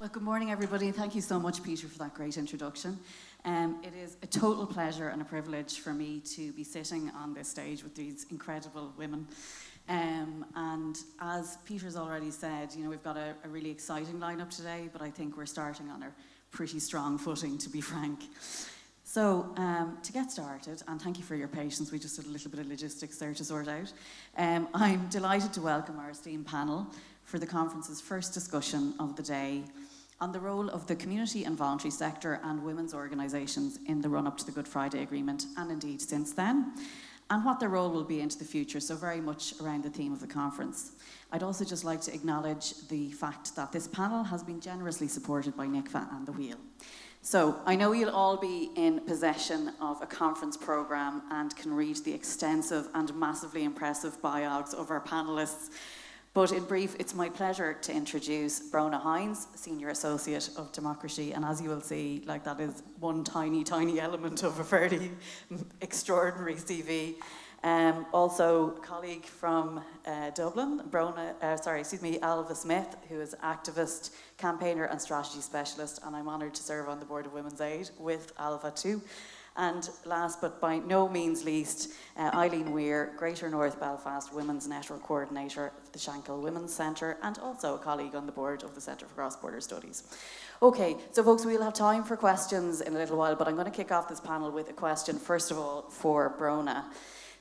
Well, good morning, everybody. Thank you so much, Peter, for that great introduction. It is a total pleasure and a privilege for me to be sitting on this stage with these incredible women. And as Peter's already said, we've got a really exciting lineup today, but I think we're starting on a pretty strong footing, to be frank. So, to get started, and thank you for your patience, we just had a little bit of logistics there to sort out. I'm delighted to welcome our esteemed panel for the conference's first discussion of the day on the role of the community and voluntary sector and women's organisations in the run-up to the Good Friday Agreement, and indeed since then, and what their role will be into the future, so very much around the theme of the conference. I'd also just like to acknowledge the fact that this panel has been generously supported by NICFA and the Wheel. So, I know you'll all be in possession of a conference programme and can read the extensive and massively impressive biogs of our panellists. But in brief, it's my pleasure to introduce Bronagh Hinds, Senior Associate of DemocracyShe, and as you will see, that is one tiny, tiny element of a fairly extraordinary CV. Also, colleague from Dublin, Ailbhe Smyth, who is activist, campaigner and strategy specialist, and I'm honoured to serve on the board of Women's Aid with Ailbhe too. And last but by no means least, Eileen Weir, Greater North Belfast Women's Network Coordinator of the Shankill Women's Centre, and also a colleague on the board of the Centre for Cross-Border Studies. Okay, so folks, we'll have time for questions in a little while, but I'm going to kick off this panel with a question, first of all, for Bronagh.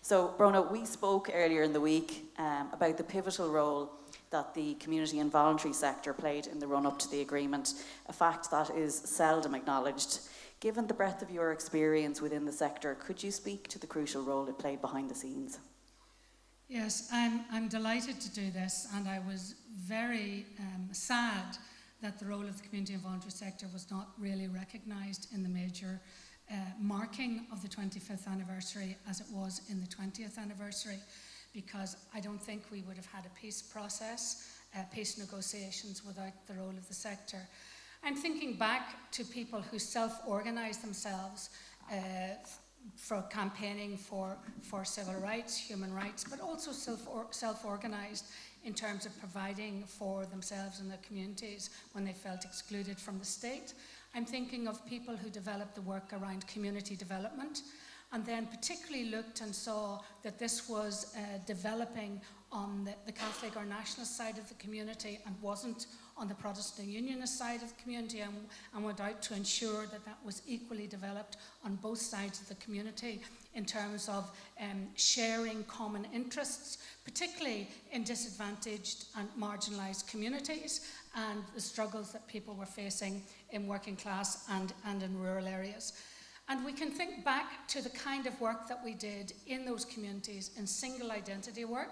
So, Bronagh, we spoke earlier in the week about the pivotal role that the community and voluntary sector played in the run-up to the agreement, a fact that is seldom acknowledged. Given the breadth of your experience within the sector, could you speak to the crucial role it played behind the scenes? Yes, I'm delighted to do this, and I was very sad that the role of the community and voluntary sector was not really recognised in the major marking of the 25th anniversary as it was in the 20th anniversary, because I don't think we would have had a peace process, peace negotiations without the role of the sector. I'm thinking back to people who self-organised themselves for campaigning for civil rights, human rights, but also self-organised in terms of providing for themselves and their communities when they felt excluded from the state. I'm thinking of people who developed the work around community development, and then particularly looked and saw that this was developing on the Catholic or nationalist side of the community and wasn't on the Protestant Unionist side of the community, and went out to ensure that that was equally developed on both sides of the community in terms of sharing common interests, particularly in disadvantaged and marginalised communities, and the struggles that people were facing in working class and in rural areas. And we can think back to the kind of work that we did in those communities in single identity work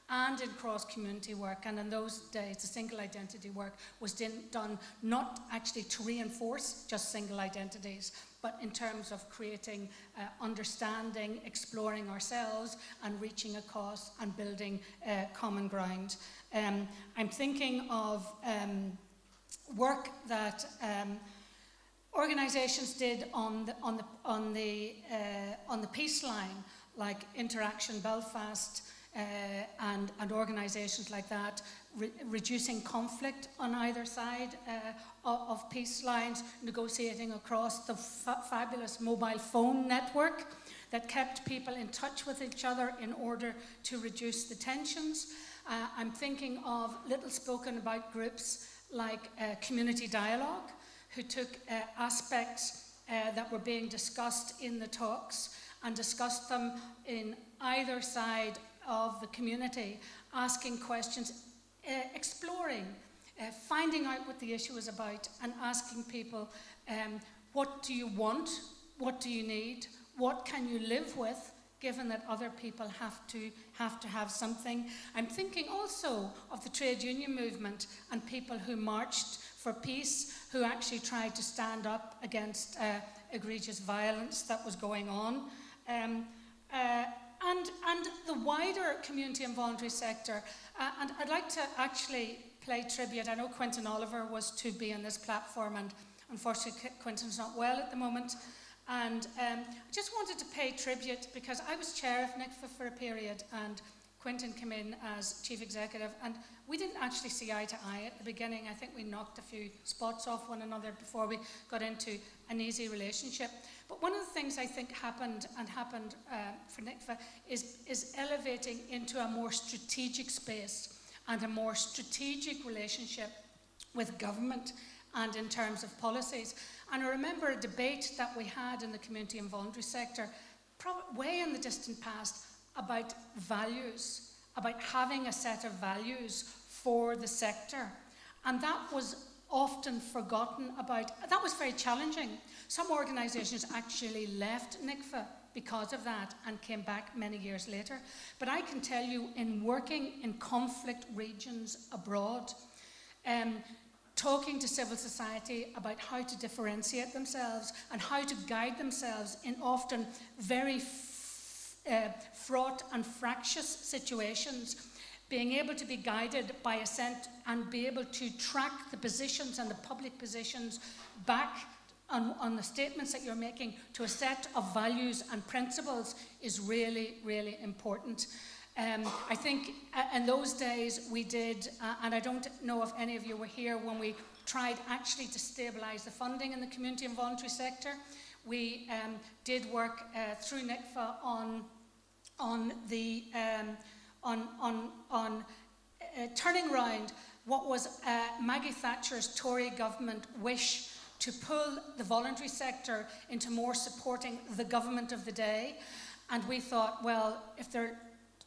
and in cross-community work. And in those days, the single identity work was done not actually to reinforce just single identities, but in terms of creating understanding, exploring ourselves, and reaching a cause and building common ground. I'm thinking of work that organisations did on the peace line, like Interaction Belfast, and organisations like that, reducing conflict on either side of peace lines, negotiating across the fabulous mobile phone network that kept people in touch with each other in order to reduce the tensions. I'm thinking of little spoken about groups like Community Dialogue, who took aspects that were being discussed in the talks and discussed them in either side of the community, asking questions, exploring, finding out what the issue is about, and asking people, what do you want? What do you need? What can you live with, given that other people have to have something? I'm thinking also of the trade union movement and people who marched for peace, who actually tried to stand up against egregious violence that was going on. And the wider community and voluntary sector. And I'd like to actually play tribute. I know Quentin Oliver was to be on this platform, and unfortunately Quentin's not well at the moment. And I just wanted to pay tribute because I was chair of NICFA for a period, and Quentin came in as chief executive, and we didn't actually see eye to eye at the beginning. I think we knocked a few spots off one another before we got into an easy relationship. But one of the things I think happened for NICFA is elevating into a more strategic space and a more strategic relationship with government and in terms of policies. And I remember a debate that we had in the community and voluntary sector way in the distant past about values, about having a set of values for the sector. And that was often forgotten about. That was very challenging. Some organisations actually left NICFA because of that and came back many years later. But I can tell you, in working in conflict regions abroad, talking to civil society about how to differentiate themselves and how to guide themselves in often very fraught and fractious situations, being able to be guided by assent and be able to track the positions and the public positions back on the statements that you're making to a set of values and principles is really, really important. I think in those days we did, and I don't know if any of you were here when we tried actually to stabilise the funding in the community and voluntary sector. We did work through NICFA on turning around what was Maggie Thatcher's Tory government wish to pull the voluntary sector into more supporting the government of the day. And we thought, well, if they're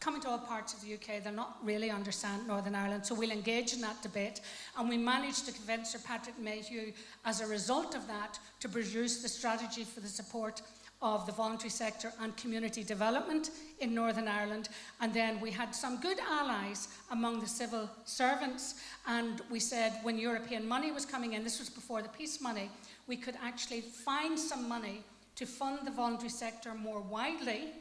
coming to all parts of the UK, they'll not really understand Northern Ireland, so we'll engage in that debate. And we managed to convince Sir Patrick Mayhew, as a result of that, to produce the strategy for the support of the voluntary sector and community development in Northern Ireland. And then we had some good allies among the civil servants, and we said when European money was coming in, this was before the peace money, we could actually find some money to fund the voluntary sector more widely.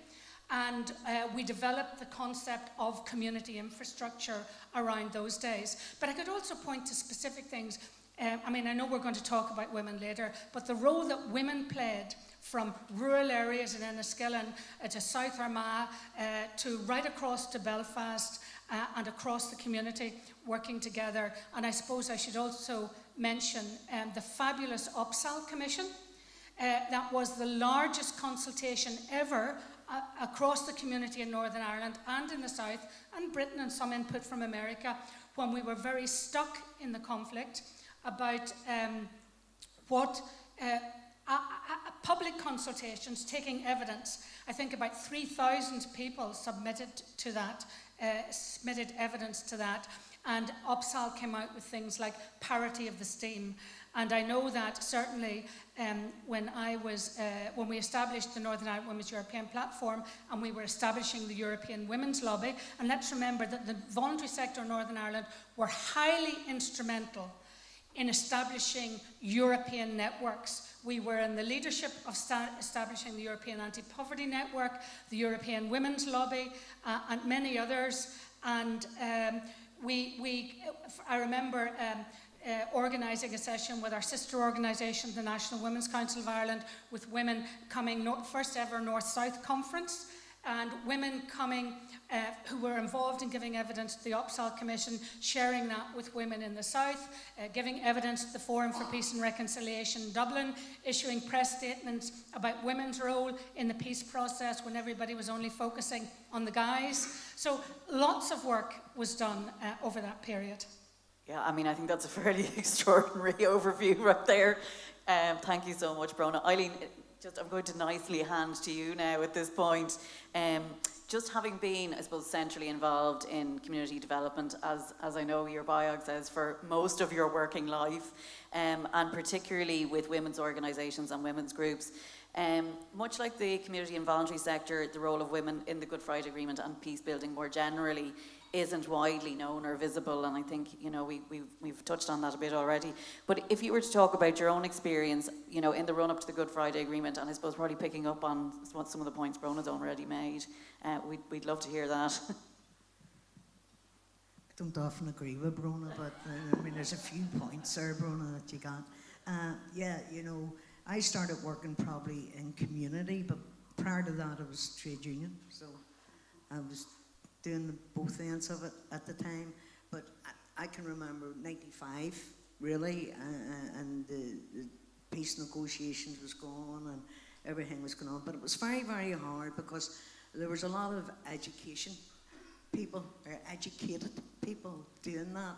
And we developed the concept of community infrastructure around those days. But I could also point to specific things. I know we're going to talk about women later, but the role that women played from rural areas in Enniskillen to South Armagh to right across to Belfast and across the community working together. And I suppose I should also mention the fabulous OPSAL Commission. That was the largest consultation ever across the community in Northern Ireland and in the South, and Britain, and some input from America, when we were very stuck in the conflict, about public consultations, taking evidence. I think about 3,000 people submitted evidence to that, and OPSAL came out with things like parity of the steam. And I know that certainly when we established the Northern Ireland Women's European Platform and we were establishing the European Women's Lobby, and let's remember that the voluntary sector in Northern Ireland were highly instrumental in establishing European networks. We were in the leadership of establishing the European Anti-Poverty Network, the European Women's Lobby, and many others. And I remember organising a session with our sister organisation, the National Women's Council of Ireland, with women coming, first ever North-South Conference, and women coming who were involved in giving evidence to the OPSAL Commission, sharing that with women in the South, giving evidence to the Forum for Peace and Reconciliation in Dublin, issuing press statements about women's role in the peace process when everybody was only focusing on the guys. So lots of work was done over that period. Yeah, I think that's a fairly extraordinary overview right there. Thank you so much, Bronagh. Eileen, I'm going to nicely hand to you now at this point. Just having been, I suppose, centrally involved in community development, as I know your biog says, for most of your working life, and particularly with women's organisations and women's groups, much like the community and voluntary sector, the role of women in the Good Friday Agreement and peace building more generally isn't widely known or visible, and I think we've touched on that a bit already. But if you were to talk about your own experience, in the run up to the Good Friday Agreement, and I suppose probably picking up on some of the points Bronagh's already made, we'd love to hear that. I don't often agree with Bronagh, but there's a few points there, Bronagh, that you got. I started working probably in community, but prior to that I was trade union, so I was doing both ends of it at the time. But I can remember 95, really, and the peace negotiations was going on and everything was going on. But it was very, very hard because there was a lot of education people, or educated people doing that.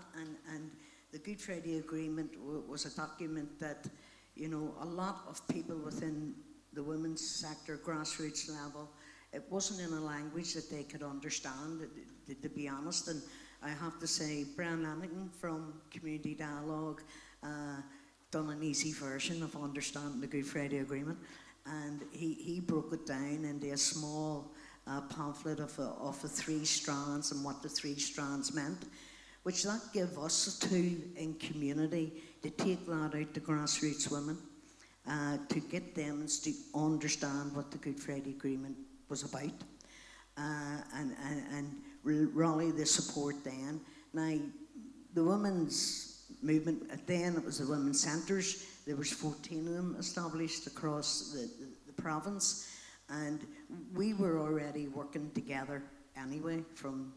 And the Good Friday Agreement was a document that, you know, a lot of people within the women's sector, grassroots level, it wasn't in a language that they could understand, to be honest. And I have to say, Brian Lanigan from Community Dialogue done an easy version of understanding the Good Friday Agreement, and he broke it down into a small pamphlet of the 3 strands and what the 3 strands meant, which that gave us a tool in community to take that out to grassroots women, to get them to understand what the Good Friday Agreement was about, and rally the support then. Now, the women's movement, then it was the women's centres. There was 14 of them established across the province, and we were already working together anyway from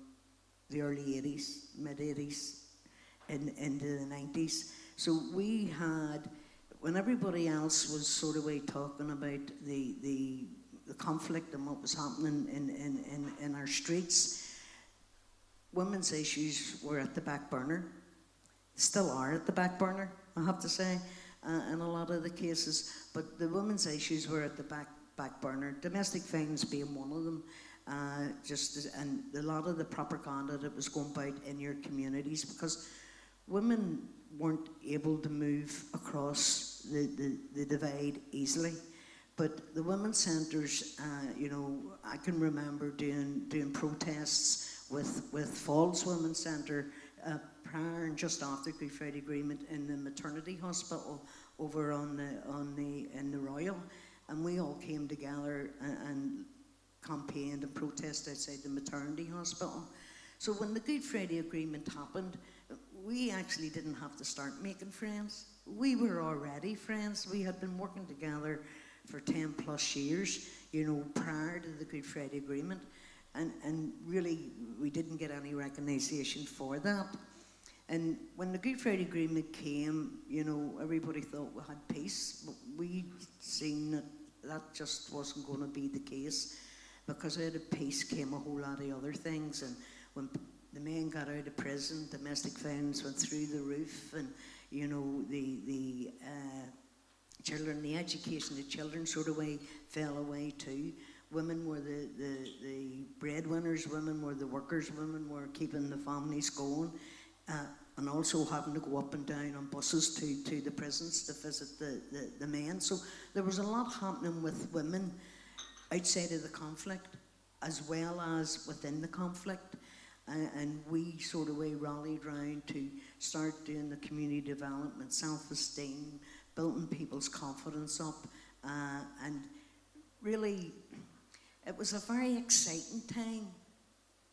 the early 80s, mid-80s, into the 90s. So we had, when everybody else was sort of talking about the conflict and what was happening in our streets, women's issues were at the back burner. Still are at the back burner, I have to say, in a lot of the cases. But the women's issues were at the back burner. Domestic violence being one of them. And a lot of the propaganda that was going about in your communities, because women weren't able to move across the divide easily. But the women's centres, you know, I can remember doing protests with Falls Women's Centre prior and just after Good Friday Agreement in the maternity hospital over in the Royal, and we all came together and campaigned and protested outside the maternity hospital. So when the Good Friday Agreement happened, we actually didn't have to start making friends. We were already friends. We had been working together for 10 plus years, you know, prior to the Good Friday Agreement. And really, we didn't get any recognition for that. And when the Good Friday Agreement came, you know, everybody thought we had peace, but we seen that just wasn't going to be the case, because out of peace came a whole lot of other things. And when the men got out of prison, domestic violence went through the roof, and, you know, the children, the education of children sort of fell away too. Women were the breadwinners, women were the workers, women were keeping the families going, and also having to go up and down on buses to the prisons to visit the men. So there was a lot happening with women outside of the conflict as well as within the conflict. And we sort of rallied round to start doing the community development, self-esteem, building people's confidence up, and really it was a very exciting time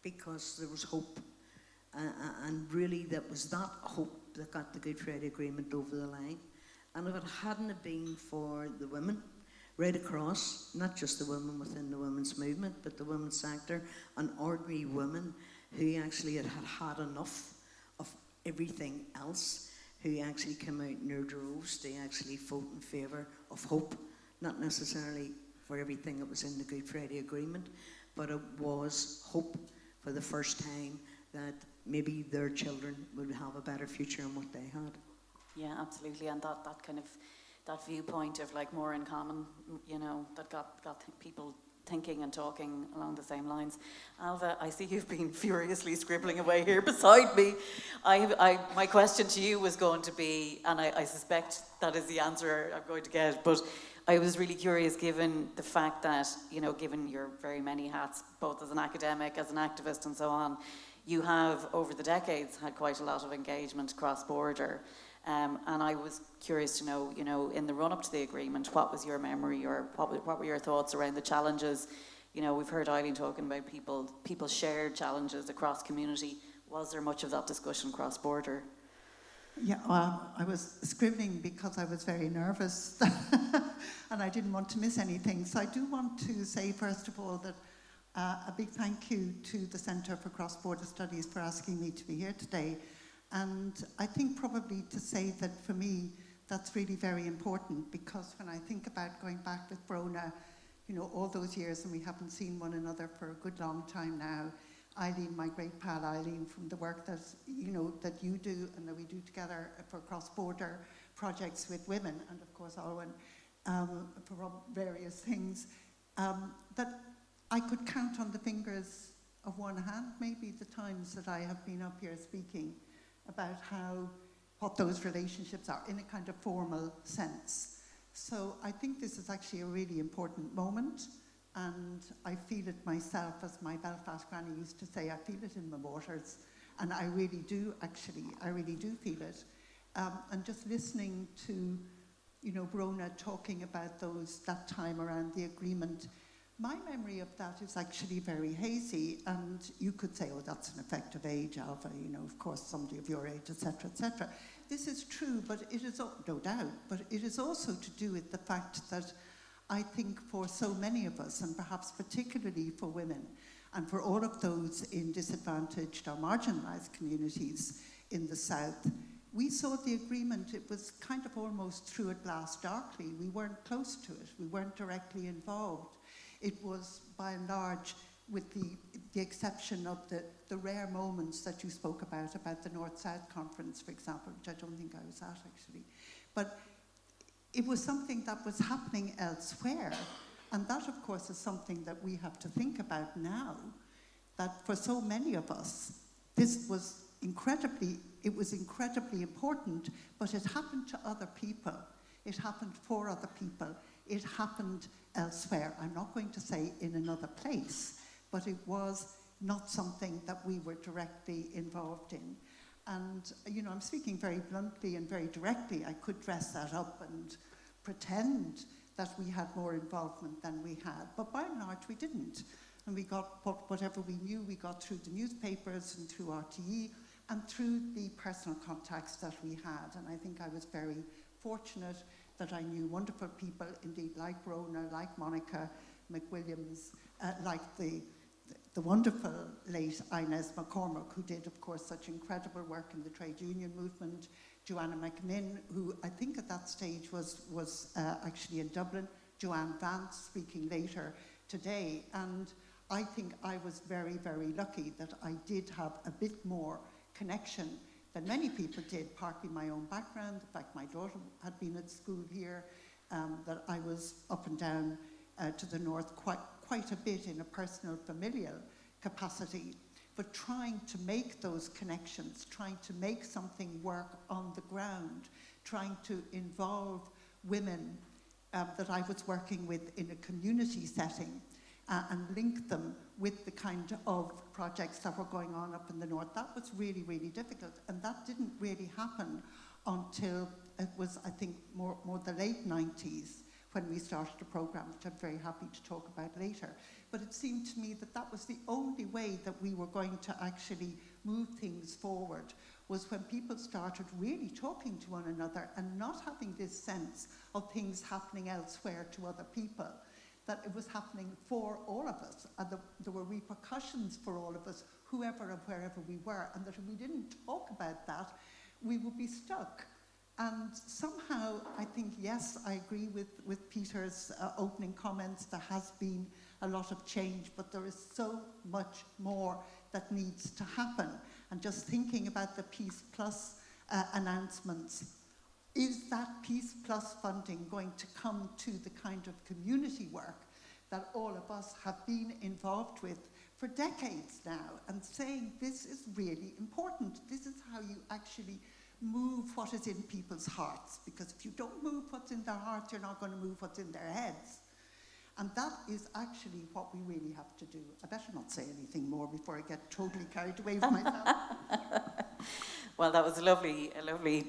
because there was hope, and really that was that hope that got the Good Friday Agreement over the line. And if it hadn't have been for the women right across, not just the women within the women's movement, but the women's sector and ordinary women who actually had enough of everything else, who actually came out in their droves to actually vote in favour of hope, not necessarily for everything that was in the Good Friday Agreement, but it was hope for the first time that maybe their children would have a better future than what they had. Yeah, absolutely, and that kind of, that viewpoint of like more in common, you know, that got people thinking and talking along the same lines. Ailbhe, I see you've been furiously scribbling away here beside me. My question to you was going to be, and I suspect that is the answer I'm going to get, but I was really curious, given the fact that, you know, given your very many hats, both as an academic, as an activist and so on, you have over the decades had quite a lot of engagement cross-border. And I was curious to know, you know, in the run-up to the agreement, what was your memory, or what were your thoughts around the challenges? You know, we've heard Eileen talking about people shared challenges across community. Was there much of that discussion cross-border? Yeah, well, I was scribbling because I was very nervous and I didn't want to miss anything. So I do want to say, first of all, that A big thank you to the Centre for Cross-Border Studies for asking me to be here today. And I think probably to say that for me, that's really very important, because when I think about going back with Bronagh, you know, all those years, and we haven't seen one another for a good long time now. Eileen, my great pal Eileen, from the work that, you know, that you do and that we do together for cross-border projects with women, and of course Olwen, for various things, that I could count on the fingers of one hand, maybe, the times that I have been up here speaking about what those relationships are in a kind of formal sense. So I think this is actually a really important moment, and I feel it myself, as my Belfast granny used to say, I feel it in my waters, and I really do feel it. And just listening to, you know, Bronagh talking about that time around the agreement, my memory of that is actually very hazy, and you could say, oh, that's an effect of age, Ailbhe, you know, of course, somebody of your age, etc., etc. This is true, but it is, no doubt, but it is also to do with the fact that I think for so many of us, and perhaps particularly for women, and for all of those in disadvantaged or marginalised communities in the South, we saw the agreement, it was kind of almost through a glass darkly. We weren't close to it, we weren't directly involved. It was, by and large, with the exception of the rare moments that you spoke about the North-South conference, for example, which I don't think I was at, actually. But it was something that was happening elsewhere. And that, of course, is something that we have to think about now, that for so many of us, this was incredibly important, but it happened to other people. It happened for other people. It happened elsewhere. I'm not going to say in another place, but it was not something that we were directly involved in. And, you know, I'm speaking very bluntly and very directly. I could dress that up and pretend that we had more involvement than we had, but by and large we didn't. And we got whatever we knew, we got through the newspapers and through RTE and through the personal contacts that we had. And I think I was very fortunate that I knew wonderful people, indeed, like Bronagh, like Monica McWilliams, like the wonderful late Inez McCormack, who did, of course, such incredible work in the trade union movement, Joanna McMinn, who I think at that stage was actually in Dublin, Joanne Vance, speaking later today. And I think I was very, very lucky that I did have a bit more connection than many people did, partly my own background, the fact my daughter had been at school here, that I was up and down to the north quite a bit in a personal, familial capacity, but trying to make those connections, trying to make something work on the ground, trying to involve women that I was working with in a community setting, and link them with the kind of projects that were going on up in the north. That was really, really difficult. And that didn't really happen until it was, I think, more the late 90s when we started a program, which I'm very happy to talk about later. But it seemed to me that that was the only way that we were going to actually move things forward, was when people started really talking to one another and not having this sense of things happening elsewhere to other people, that it was happening for all of us, and there were repercussions for all of us, whoever and wherever we were, and that if we didn't talk about that, we would be stuck. And somehow, I think, yes, I agree with Peter's opening comments. There has been a lot of change, but there is so much more that needs to happen. And just thinking about the Peace Plus announcements, is that Peace Plus funding going to come to the kind of community work that all of us have been involved with for decades now, and saying this is really important. This is how you actually move what is in people's hearts, because if you don't move what's in their hearts, you're not going to move what's in their heads. And that is actually what we really have to do. I better not say anything more before I get totally carried away with myself. Well, that was a lovely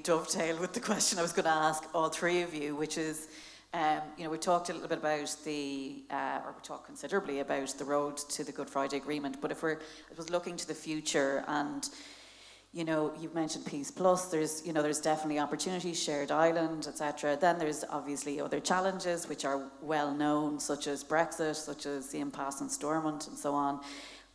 dovetail with the question I was going to ask all three of you, which is, you know, we talked a little bit about or we talked considerably about the road to the Good Friday Agreement, but if we're, I was looking to the future, and, You know, you've mentioned Peace Plus, there's definitely opportunities, shared island, etc. Then there's obviously other challenges which are well known, such as Brexit, such as the impasse in Stormont and so on.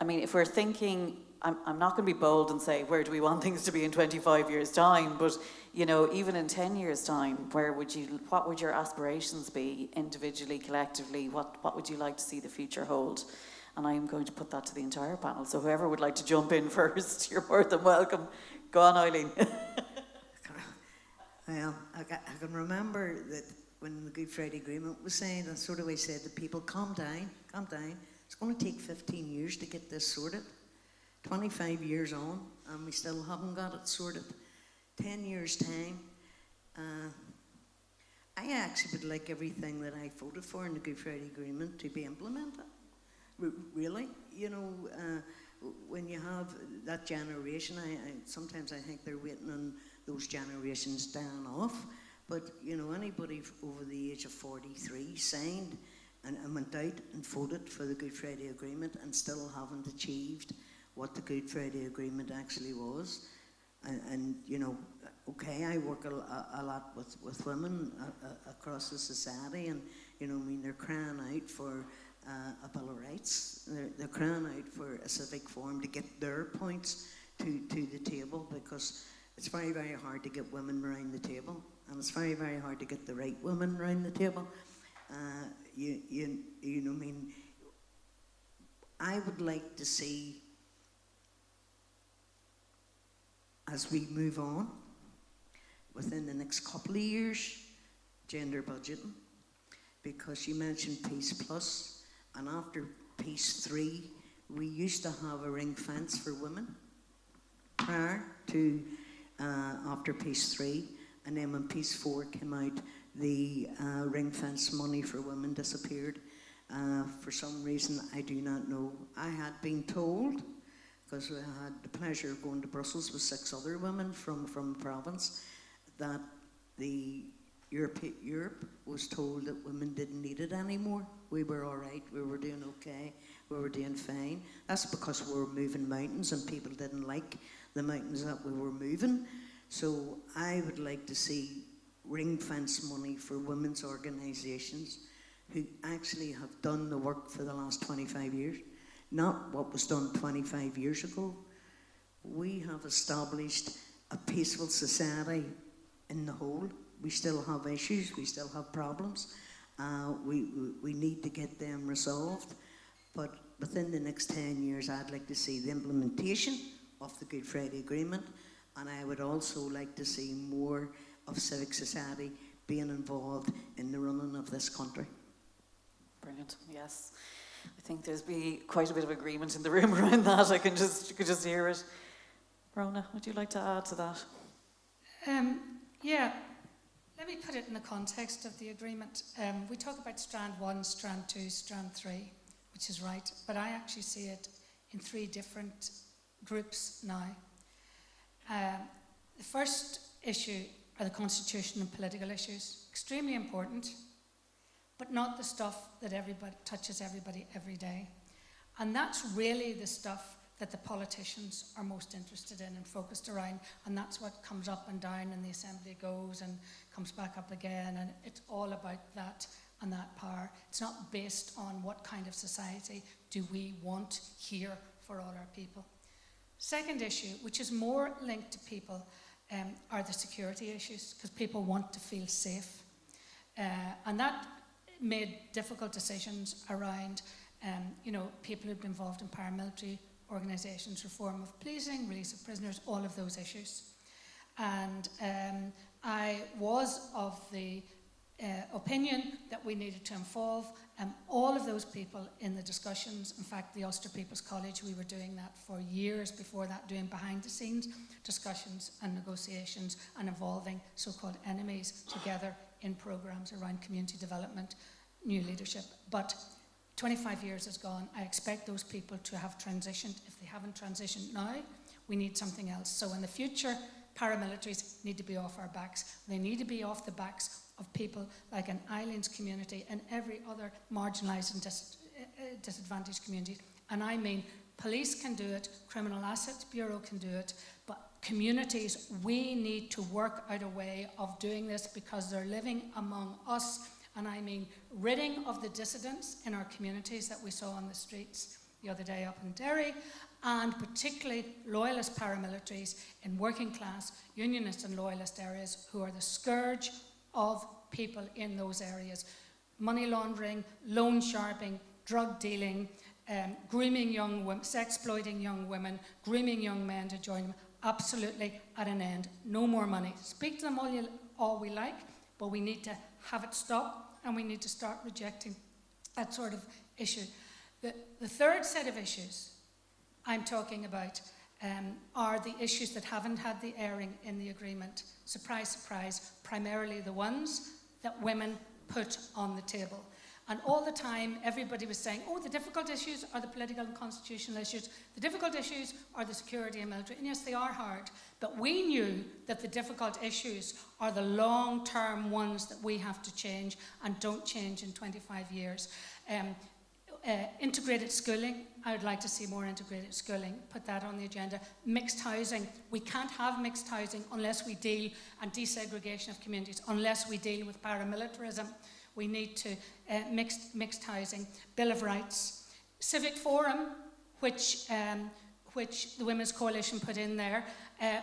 I mean, if we're thinking, I'm not going to be bold and say, where do we want things to be in 25 years' time? But, you know, even in 10 years' time, what would your aspirations be individually, collectively? What would you like to see the future hold? And I am going to put that to the entire panel. So whoever would like to jump in first, you're more than welcome. Go on, Eileen. Well, I can remember that when the Good Friday Agreement was signed, and sort of we said to people, calm down. It's going to take 15 years to get this sorted. 25 years on, and we still haven't got it sorted. 10 years' time, I actually would like everything that I voted for in the Good Friday Agreement to be implemented. Really, you know, when you have that generation, sometimes I think they're waiting on those generations dying off. But, you know, anybody over the age of 43 signed and went out and voted for the Good Friday Agreement and still haven't achieved what the Good Friday Agreement actually was. And you know, okay, I work a lot with women across the society, and, you know, I mean, they're crying out for a Bill of Rights. They're crying out for a civic forum to get their points to the table, because it's very, very hard to get women around the table, and it's very, very hard to get the right women around the table. You know, I mean, I would like to see, as we move on, within the next couple of years, gender budgeting, because you mentioned Peace Plus. And after Peace 3, we used to have a ring fence for women prior to after Peace 3. And then when Peace 4 came out, the ring fence money for women disappeared. For some reason, I do not know. I had been told, because I had the pleasure of going to Brussels with 6 other women from the province, that the Europe was told that women didn't need it anymore. We were all right, we were doing okay, we were doing fine. That's because we were moving mountains and people didn't like the mountains that we were moving. So I would like to see ring fence money for women's organisations who actually have done the work for the last 25 years, not what was done 25 years ago. We have established a peaceful society in the whole. We still have issues, we still have problems. We need to get them resolved. But within the next 10 years, I'd like to see the implementation of the Good Friday Agreement, and I would also like to see more of civic society being involved in the running of this country. Brilliant, yes. I think there's be quite a bit of agreement in the room around that. You could just hear it. Bronagh, would you like to add to that? Yeah. Let me put it in the context of the agreement. We talk about strand 1, strand 2, strand 3, which is right, but I actually see it in 3 different groups now. The first issue are the constitutional and political issues, extremely important, but not the stuff that touches everybody every day. And that's really the stuff that the politicians are most interested in and focused around, and that's what comes up and down, and the assembly goes and comes back up again, and it's all about that and that power. It's not based on what kind of society do we want here for all our people. Second issue, which is more linked to people, are the security issues, because people want to feel safe. And that made difficult decisions around people who've been involved in paramilitary organisations, reform of policing, release of prisoners, all of those issues. And I was of the opinion that we needed to involve all of those people in the discussions. In fact, the Ulster People's College, we were doing that for years before that, doing behind the scenes discussions and negotiations and involving so-called enemies together in programmes around community development, new leadership. But 25 years has gone. I expect those people to have transitioned. If they haven't transitioned now, we need something else. So in the future, paramilitaries need to be off our backs. They need to be off the backs of people like in Eileen's community and every other marginalised and disadvantaged community. And I mean, police can do it, Criminal Assets Bureau can do it, but communities, we need to work out a way of doing this because they're living among us, and I mean ridding of the dissidents in our communities that we saw on the streets the other day up in Derry, and particularly loyalist paramilitaries in working class, unionist and loyalist areas who are the scourge of people in those areas. Money laundering, loan sharping, drug dealing, grooming young women, sexploiting young women, grooming young men to join them, absolutely at an end. No more money. Speak to them all we like, but we need to have it stop, and we need to start rejecting that sort of issue. The third set of issues I'm talking about are the issues that haven't had the airing in the agreement. Surprise, surprise, primarily the ones that women put on the table. And all the time, everybody was saying, oh, the difficult issues are the political and constitutional issues. The difficult issues are the security and military. And yes, they are hard. But we knew that the difficult issues are the long-term ones that we have to change and don't change in 25 years. Integrated schooling, I would like to see more integrated schooling, put that on the agenda. Mixed housing, we can't have mixed housing unless we deal, and desegregation of communities, unless we deal with paramilitarism. We need to mixed housing, Bill of Rights, Civic Forum, which the Women's Coalition put in there,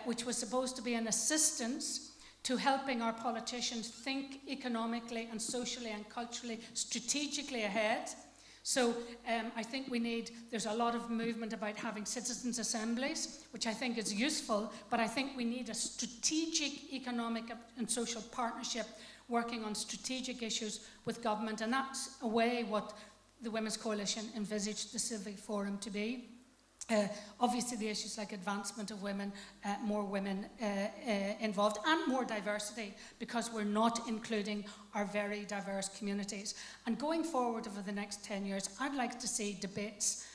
which was supposed to be an assistance to helping our politicians think economically and socially and culturally, strategically ahead. So I think there's a lot of movement about having citizens' assemblies, which I think is useful, but I think we need a strategic economic and social partnership working on strategic issues with government, and that's a way what the Women's Coalition envisaged the Civic Forum to be. Obviously the issues like advancement of women, more women involved, and more diversity, because we're not including our very diverse communities. And going forward over the next 10 years, I'd like to see debates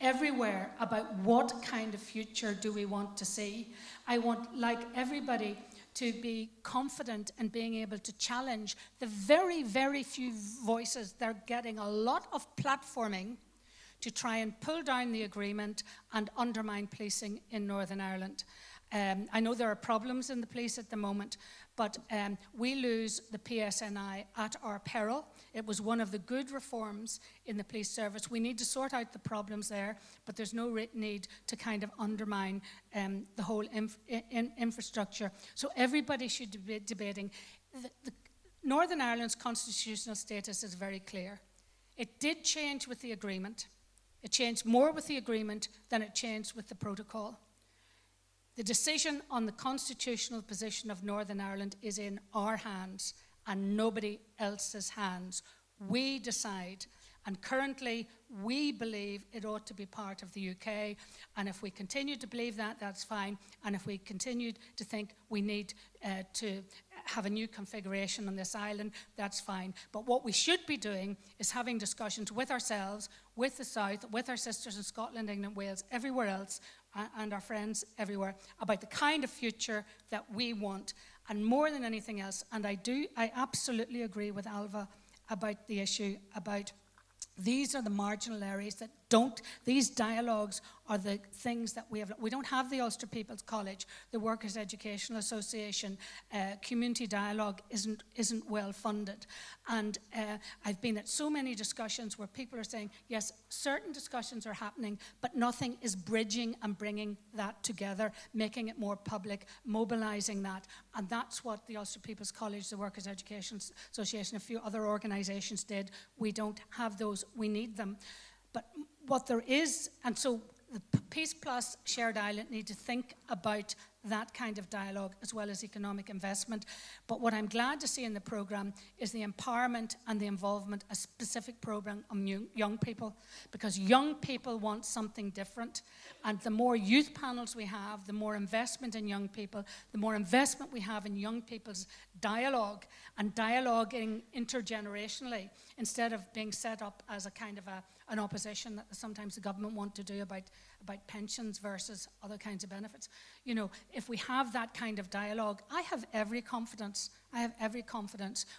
everywhere about what kind of future do we want to see. I want, like everybody, to be confident in being able to challenge the very, very few voices that are getting a lot of platforming to try and pull down the agreement and undermine policing in Northern Ireland. I know there are problems in the police at the moment, but we lose the PSNI at our peril. It was one of the good reforms in the police service. We need to sort out the problems there, but there's no need to kind of undermine the whole infrastructure. So everybody should be debating. The Northern Ireland's constitutional status is very clear. It did change with the agreement. It changed more with the agreement than it changed with the protocol. The decision on the constitutional position of Northern Ireland is in our hands and nobody else's hands. We decide, and currently we believe it ought to be part of the UK, and if we continue to believe that, that's fine, and if we continue to think we need to have a new configuration on this island, that's fine. But what we should be doing is having discussions with ourselves, with the South, with our sisters in Scotland, England, Wales, everywhere else, and our friends everywhere, about the kind of future that we want. And more than anything else, and I absolutely agree with Ailbhe about the issue about these are the marginal areas that these dialogues are the things that we have. We don't have the Ulster People's College, the Workers' Educational Association, community dialogue isn't well funded. And I've been at so many discussions where people are saying, yes, certain discussions are happening, but nothing is bridging and bringing that together, making it more public, mobilising that. And that's what the Ulster People's College, the Workers' Education Association, a few other organisations did. We don't have those, we need them. But what there is, and so the Peace Plus Shared Island need to think about that kind of dialogue as well as economic investment. But what I'm glad to see in the programme is the empowerment and the involvement, a specific programme on young people, because young people want something different. And the more youth panels we have, the more investment in young people, the more investment we have in young people's dialogue and dialoguing intergenerationally, instead of being set up as a kind of an opposition that sometimes the government want to do about pensions versus other kinds of benefits. You know, if we have that kind of dialogue, I have every confidence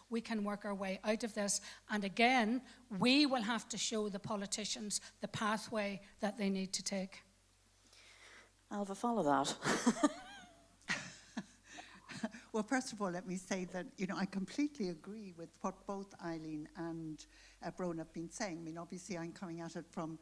we can work our way out of this. And again, we will have to show the politicians the pathway that they need to take. Ailbhe, follow that. Well, first of all, let me say that, I completely agree with what both Eileen and Bronagh have been saying. I mean, obviously, I'm coming at it from,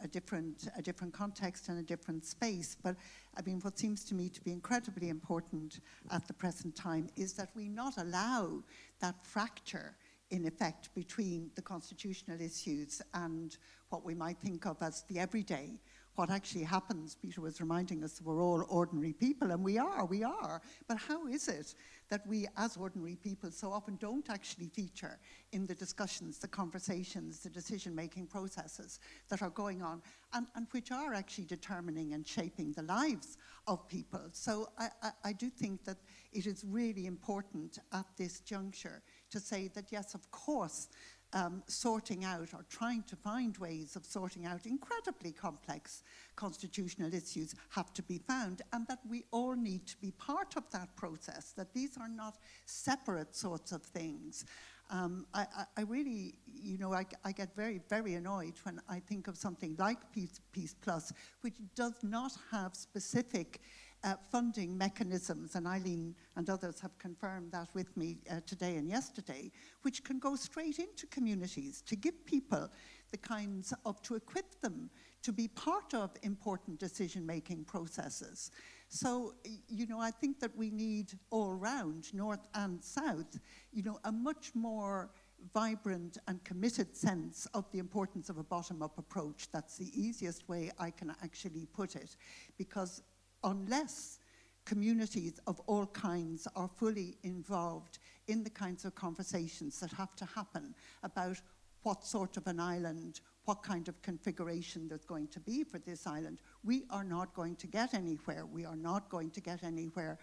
a different context and a different space. But, I mean, what seems to me to be incredibly important at the present time is that we not allow that fracture, in effect, between the constitutional issues and what we might think of as the everyday. What actually happens, Peter was reminding us, we're all ordinary people, and we are. But how is it that we, as ordinary people, so often don't actually feature in the discussions, the conversations, the decision-making processes that are going on, and which are actually determining and shaping the lives of people? So I do think that it is really important at this juncture to say that, yes, of course, sorting out or trying to find ways of sorting out incredibly complex constitutional issues have to be found, and that we all need to be part of that process, that these are not separate sorts of things. I really, I get very, very annoyed when I think of something like Peace Plus, which does not have specific funding mechanisms, and Eileen and others have confirmed that with me today and yesterday, which can go straight into communities to give people the kinds of, to equip them to be part of important decision-making processes. So, I think that we need all round, north and south, a much more vibrant and committed sense of the importance of a bottom-up approach. That's the easiest way I can actually put it, because unless communities of all kinds are fully involved in the kinds of conversations that have to happen about what sort of an island, what kind of configuration there's going to be for this island, we are not going to get anywhere. We are not going to get anywhere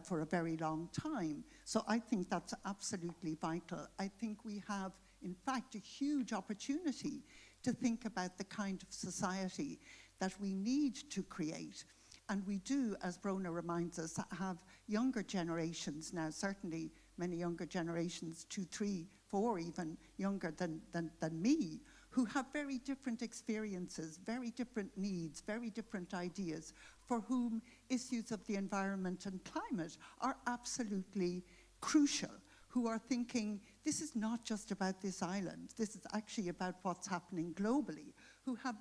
for a very long time. So I think that's absolutely vital. I think we have, in fact, a huge opportunity to think about the kind of society that we need to create. And we do, as Bronagh reminds us, have younger generations now, certainly many younger generations, 2, 3, 4 even younger than me, who have very different experiences, very different needs, very different ideas, for whom issues of the environment and climate are absolutely crucial, who are thinking, this is not just about this island, this is actually about what's happening globally, who have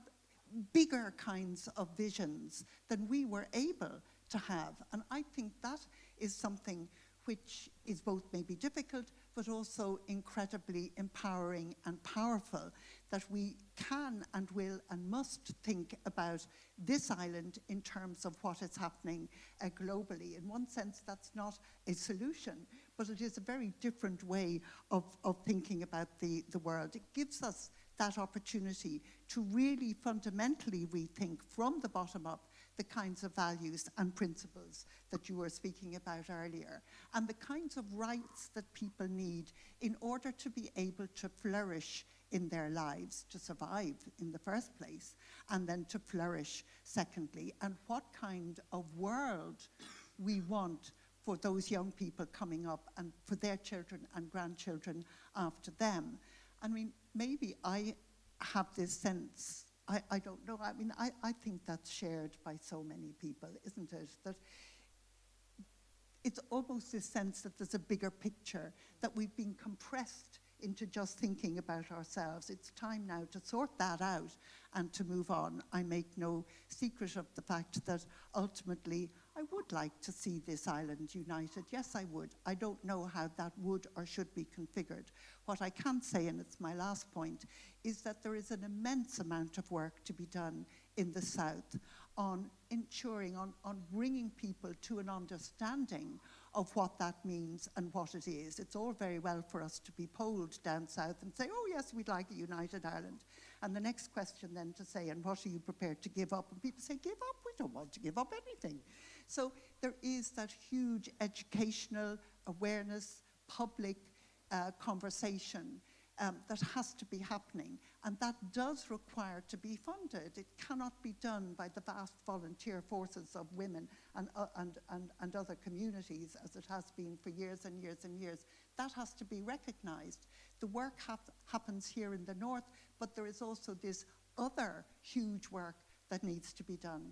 bigger kinds of visions than we were able to have. And I think that is something which is both maybe difficult, but also incredibly empowering and powerful, that we can and will and must think about this island in terms of what is happening globally. In one sense, that's not a solution, but it is a very different way of thinking about the world. It gives us that opportunity to really fundamentally rethink from the bottom up the kinds of values and principles that you were speaking about earlier, and the kinds of rights that people need in order to be able to flourish in their lives, to survive in the first place, and then to flourish secondly, and what kind of world we want for those young people coming up and for their children and grandchildren after them. I mean, maybe I have this sense, I don't know, I mean, I think that's shared by so many people, isn't it? That it's almost this sense that there's a bigger picture, that we've been compressed into just thinking about ourselves. It's time now to sort that out and to move on. I make no secret of the fact that ultimately I would like to see this island united. Yes, I would. I don't know how that would or should be configured. What I can say, and it's my last point, is that there is an immense amount of work to be done in the South on ensuring, on bringing people to an understanding of what that means and what it is. It's all very well for us to be polled down south and say, oh yes, we'd like a united Ireland. And the next question then to say, and what are you prepared to give up? And people say, give up? We don't want to give up anything. So there is that huge educational awareness, public conversation that has to be happening, and that does require to be funded. It cannot be done by the vast volunteer forces of women and other communities, as it has been for years and years and years. That has to be recognised. The work happens here in the north, but there is also this other huge work that needs to be done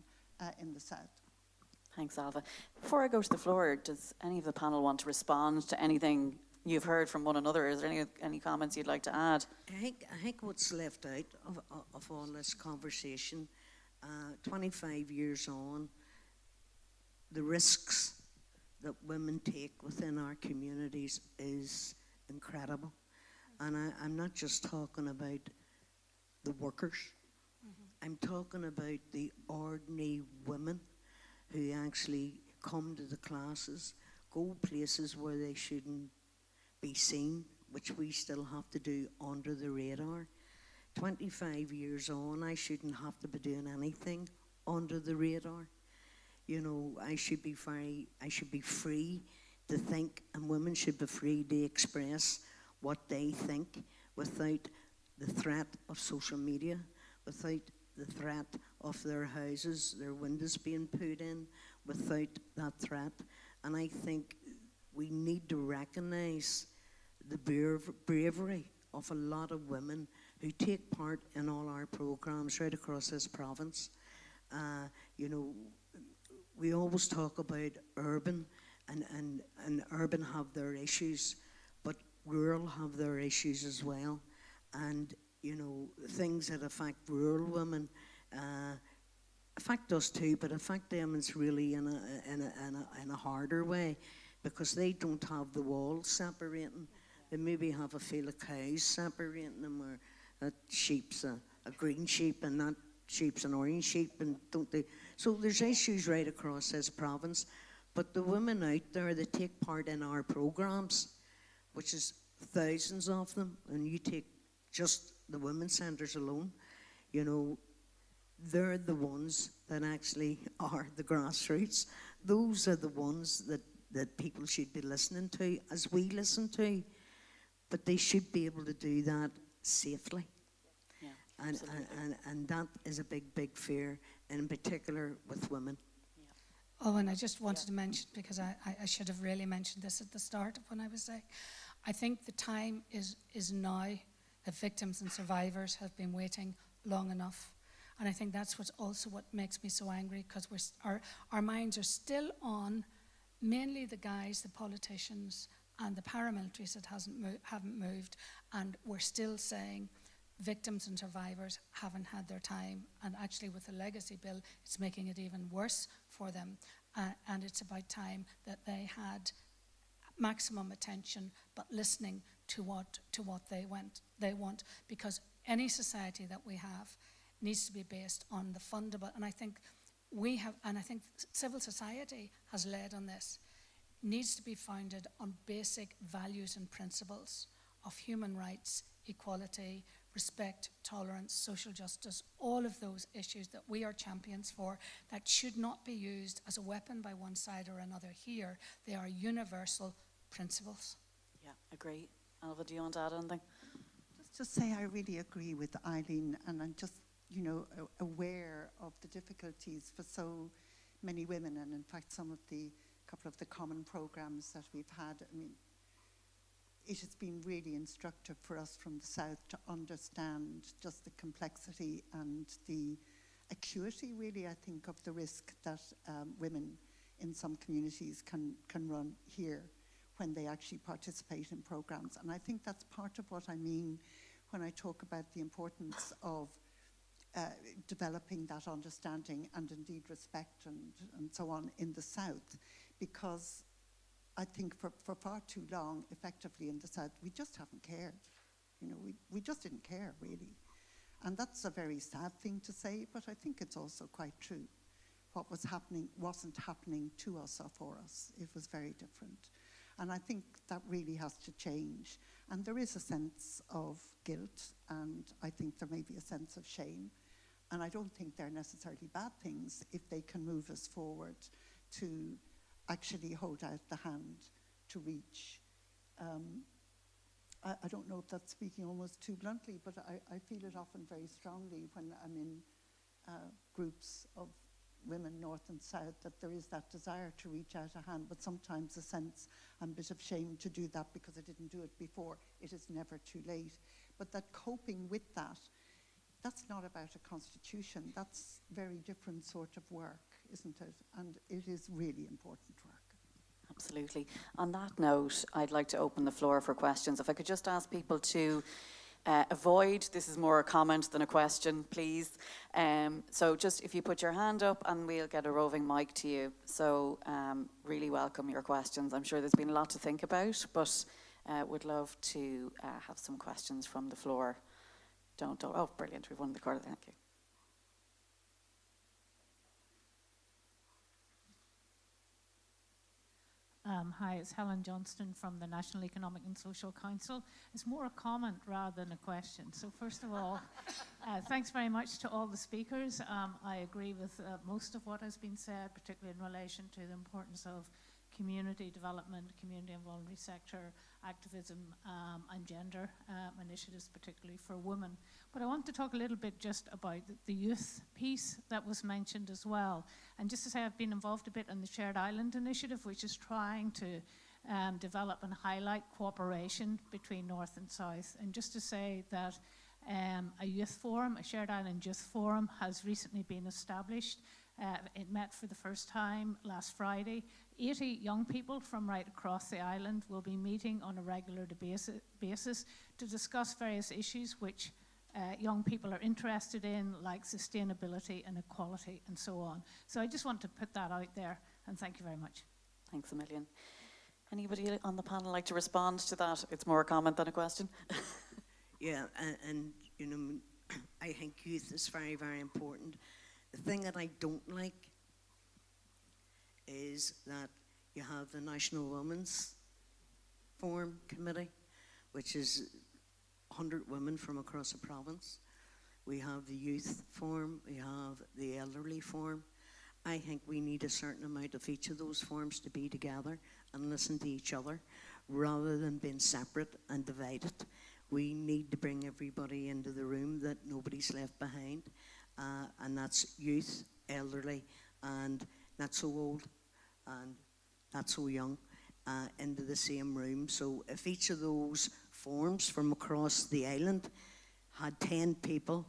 in the south. Thanks, Ailbhe. Before I go to the floor, does any of the panel want to respond to anything you've heard from one another? Is there any comments you'd like to add? I think what's left out of all this conversation, 25 years on, the risks that women take within our communities is incredible. And I'm not just talking about the workers. I'm talking about the ordinary women who actually come to the classes, go places where they shouldn't be seen, which we still have to do under the radar. 25 years on, I shouldn't have to be doing anything under the radar. You know, I should be free to think, and women should be free to express what they think without the threat of social media, without the threat of their houses, their windows being put in, without that threat. And I think we need to recognise the bravery of a lot of women who take part in all our programmes right across this province. You know, we always talk about urban, and urban have their issues, but rural have their issues as well. And you know, things that affect rural women affect us too, but affect them is really in a harder way, because they don't have the walls separating. They maybe have a field of cows separating them, or that sheep's a green sheep and that sheep's an orange sheep, and don't they? So there's issues right across this province. But the women out there that take part in our programmes, which is thousands of them, and you take just the women's centres alone, you know, they're the ones that actually are the grassroots. Those are the ones that people should be listening to, as we listen to. But they should be able to do that safely. Yeah, and that is a big fear, and in particular with women. Oh, and I just wanted to mention, because I should have really mentioned this at the start of when I was saying, I think the time is now. The victims and survivors have been waiting long enough. And I think that's what makes me so angry, because our minds are still on mainly the guys, the politicians, and the paramilitaries that haven't moved. And we're still saying victims and survivors haven't had their time. And actually with the legacy bill, it's making it even worse for them. And it's about time that they had maximum attention, but listening to what they want, because any society that we have needs to be based on the fundamental, and I think civil society has led on this, needs to be founded on basic values and principles of human rights, equality, respect, tolerance, social justice, all of those issues that we are champions for, that should not be used as a weapon by one side or another here. They are universal principles. Yeah, agree. Ailbhe, do you want to add anything? Just to say I really agree with Eileen, and I'm just, you know, aware of the difficulties for so many women, and in fact couple of the common programs that we've had. I mean, it has been really instructive for us from the South to understand just the complexity and the acuity, really, I think, of the risk that women in some communities can run here when they actually participate in programs. And I think that's part of what I mean when I talk about the importance of developing that understanding and indeed respect and so on in the South, because I think for far too long, effectively in the South, we just haven't cared. You know, we just didn't care, really. And that's a very sad thing to say, but I think it's also quite true. What was happening wasn't happening to us or for us. It was very different. And I think that really has to change. And there is a sense of guilt, and I think there may be a sense of shame. And I don't think they're necessarily bad things if they can move us forward to actually hold out the hand to reach. I don't know if that's speaking almost too bluntly, but I feel it often very strongly when I'm in groups of women, North and South, that there is that desire to reach out a hand, but sometimes a sense and a bit of shame to do that because I didn't do it before. It is never too late. But that coping with that, that's not about a constitution. That's very different sort of work, isn't it? And it is really important work. Absolutely. On that note, I'd like to open the floor for questions. If I could just ask people to avoid, this is more a comment than a question, please. So just if you put your hand up and we'll get a roving mic to you. So really welcome your questions. I'm sure there's been a lot to think about, but would love to have some questions from the floor. Oh, brilliant. We've won the corner. Thank you. Hi, it's Helen Johnston from the National Economic and Social Council. It's more a comment rather than a question. So first of all, thanks very much to all the speakers. I agree with most of what has been said, particularly in relation to the importance of community development, community and voluntary sector activism, and gender initiatives, particularly for women. But I want to talk a little bit just about the youth piece that was mentioned as well. And just to say, I've been involved a bit in the Shared Island Initiative, which is trying to develop and highlight cooperation between North and South. And just to say that a youth forum, a Shared Island Youth Forum, has recently been established. It met for the first time last Friday. 80 young people from right across the island will be meeting on a regular basis to discuss various issues which young people are interested in, like sustainability and equality and so on. So I just want to put that out there, and thank you very much. Thanks a million. Anybody on the panel like to respond to that? It's more a comment than a question. Yeah, and you know, I think youth is very, very important. The thing that I don't like is that you have the National Women's Forum Committee, which is 100 women from across the province. We have the Youth Forum, we have the Elderly Forum. I think we need a certain amount of each of those forums to be together and listen to each other rather than being separate and divided. We need to bring everybody into the room, that nobody's left behind. And that's youth, elderly, and not so old, and not so young, into the same room. So if each of those forums from across the island had 10 people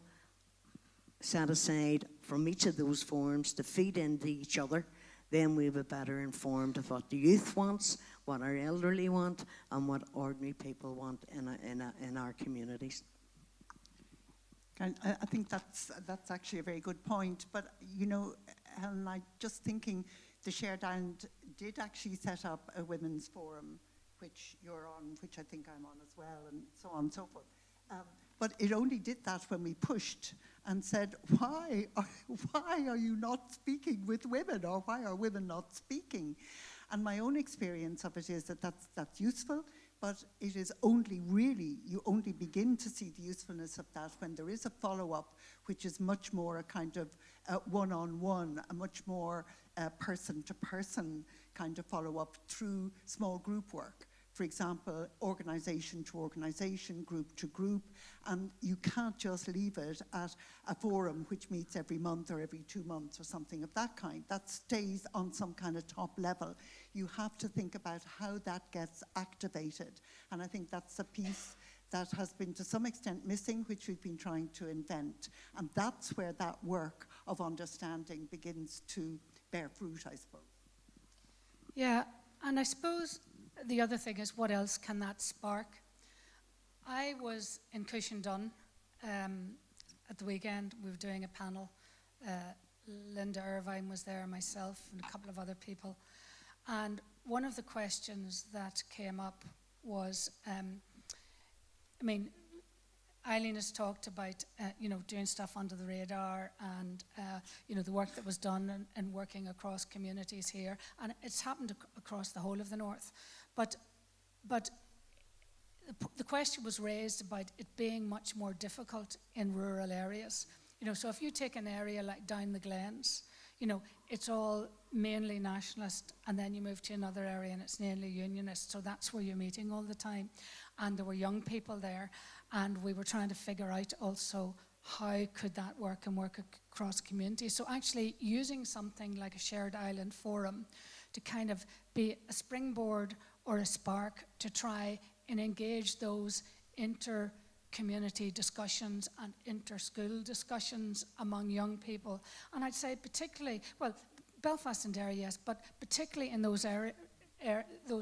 set aside from each of those forums to feed into each other, then we'll be better informed of what the youth wants, what our elderly want, and what ordinary people want in our communities. I think that's actually a very good point. But, you know, Helen, I'm just thinking the Shared Island did actually set up a women's forum, which you're on, which I think I'm on as well, and so on and so forth. But it only did that when we pushed and said, why are you not speaking with women, or why are women not speaking? And my own experience of it is that that's useful, but it is only really, you only begin to see the usefulness of that when there is a follow-up, which is much more a kind of one-on-one, a much more person-to-person kind of follow-up through small group work. For example, organisation to organisation, group to group, and you can't just leave it at a forum which meets every month or every 2 months or something of that kind. That stays on some kind of top level. You have to think about how that gets activated, and I think that's a piece that has been to some extent missing, which we've been trying to invent, and that's where that work of understanding begins to bear fruit, I suppose. Yeah, and I suppose the other thing is, what else can that spark? I was in Cushendun at the weekend. We were doing a panel. Linda Irvine was there, myself, and a couple of other people. And one of the questions that came up was, Eileen has talked about, doing stuff under the radar and, the work that was done and working across communities here. And it's happened across the whole of the North. But the question was raised about it being much more difficult in rural areas. So if you take an area like down the Glens, it's all mainly nationalist, and then you move to another area and it's mainly unionist. So that's where you're meeting all the time. And there were young people there, and we were trying to figure out also how could that work and work across communities. So actually using something like a Shared Island Forum to kind of be a springboard or a spark to try and engage those inter-community discussions and inter-school discussions among young people. And I'd say particularly, Belfast and Derry, yes, but particularly in those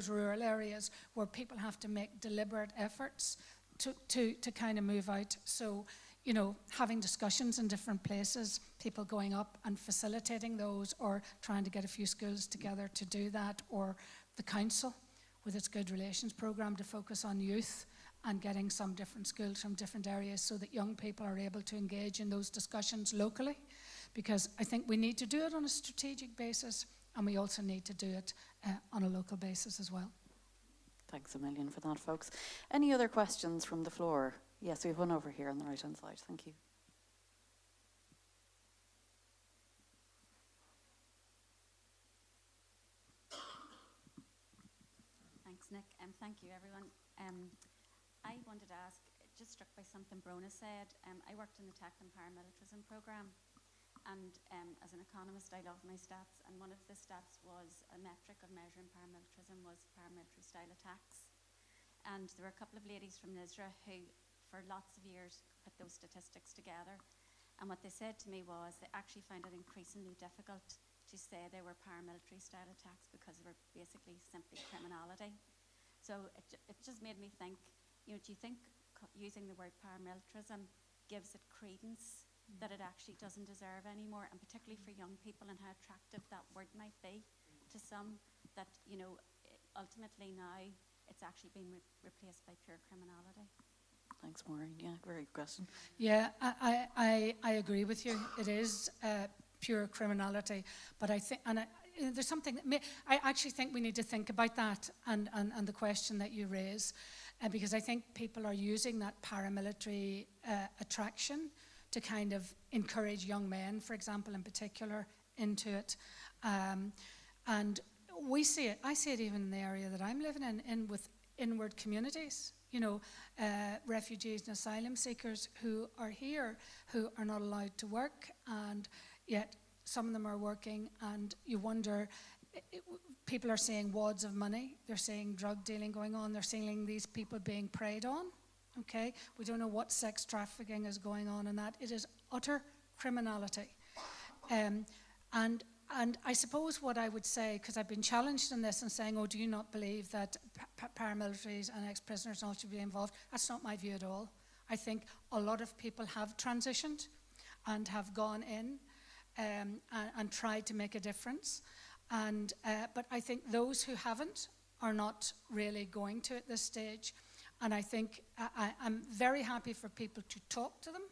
rural areas where people have to make deliberate efforts to kind of move out. So, you know, having discussions in different places, people going up and facilitating those, or trying to get a few schools together to do that, or the council with its Good Relations programme to focus on youth and getting some different schools from different areas so that young people are able to engage in those discussions locally. Because I think we need to do it on a strategic basis, and we also need to do it on a local basis as well. Thanks a million for that, folks. Any other questions from the floor? Yes, we have one over here on the right-hand side. Thank you. Thanks, Nick, and thank you, everyone. I wanted to ask, just struck by something Bronagh said, I worked in the tech and paramilitarism programme, and as an economist, I love my stats, and one of the stats was a metric of measuring paramilitarism was paramilitary style attacks. And there were a couple of ladies from NISRA who, for lots of years, put those statistics together. And what they said to me was they actually found it increasingly difficult to say they were paramilitary style attacks because they were basically simply criminality. So it just made me think, you know, do you think using the word paramilitarism gives it credence that it actually doesn't deserve anymore, and particularly for young people, and how attractive that word might be to some, that, you know, ultimately now it's actually been replaced by pure criminality? Thanks, Maureen. Yeah, very good question. Yeah, I agree with you. It is pure criminality, but I think, and there's something that I actually think we need to think about that, and the question that you raise, because I think people are using that paramilitary attraction to kind of encourage young men, for example, in particular, into it. And we see it, I see it even in the area that I'm living in with inward communities, you know, refugees and asylum seekers who are here, who are not allowed to work, and yet some of them are working, and you wonder, people are seeing wads of money, they're seeing drug dealing going on, they're seeing these people being preyed on, okay? We don't know what sex trafficking is going on in that. It is utter criminality. And I suppose what I would say, because I've been challenged in this and saying, oh, do you not believe that paramilitaries and ex-prisoners and all should be involved? That's not my view at all. I think a lot of people have transitioned and have gone in and tried to make a difference. But I think those who haven't are not really going to at this stage. And I think I'm very happy for people to talk to them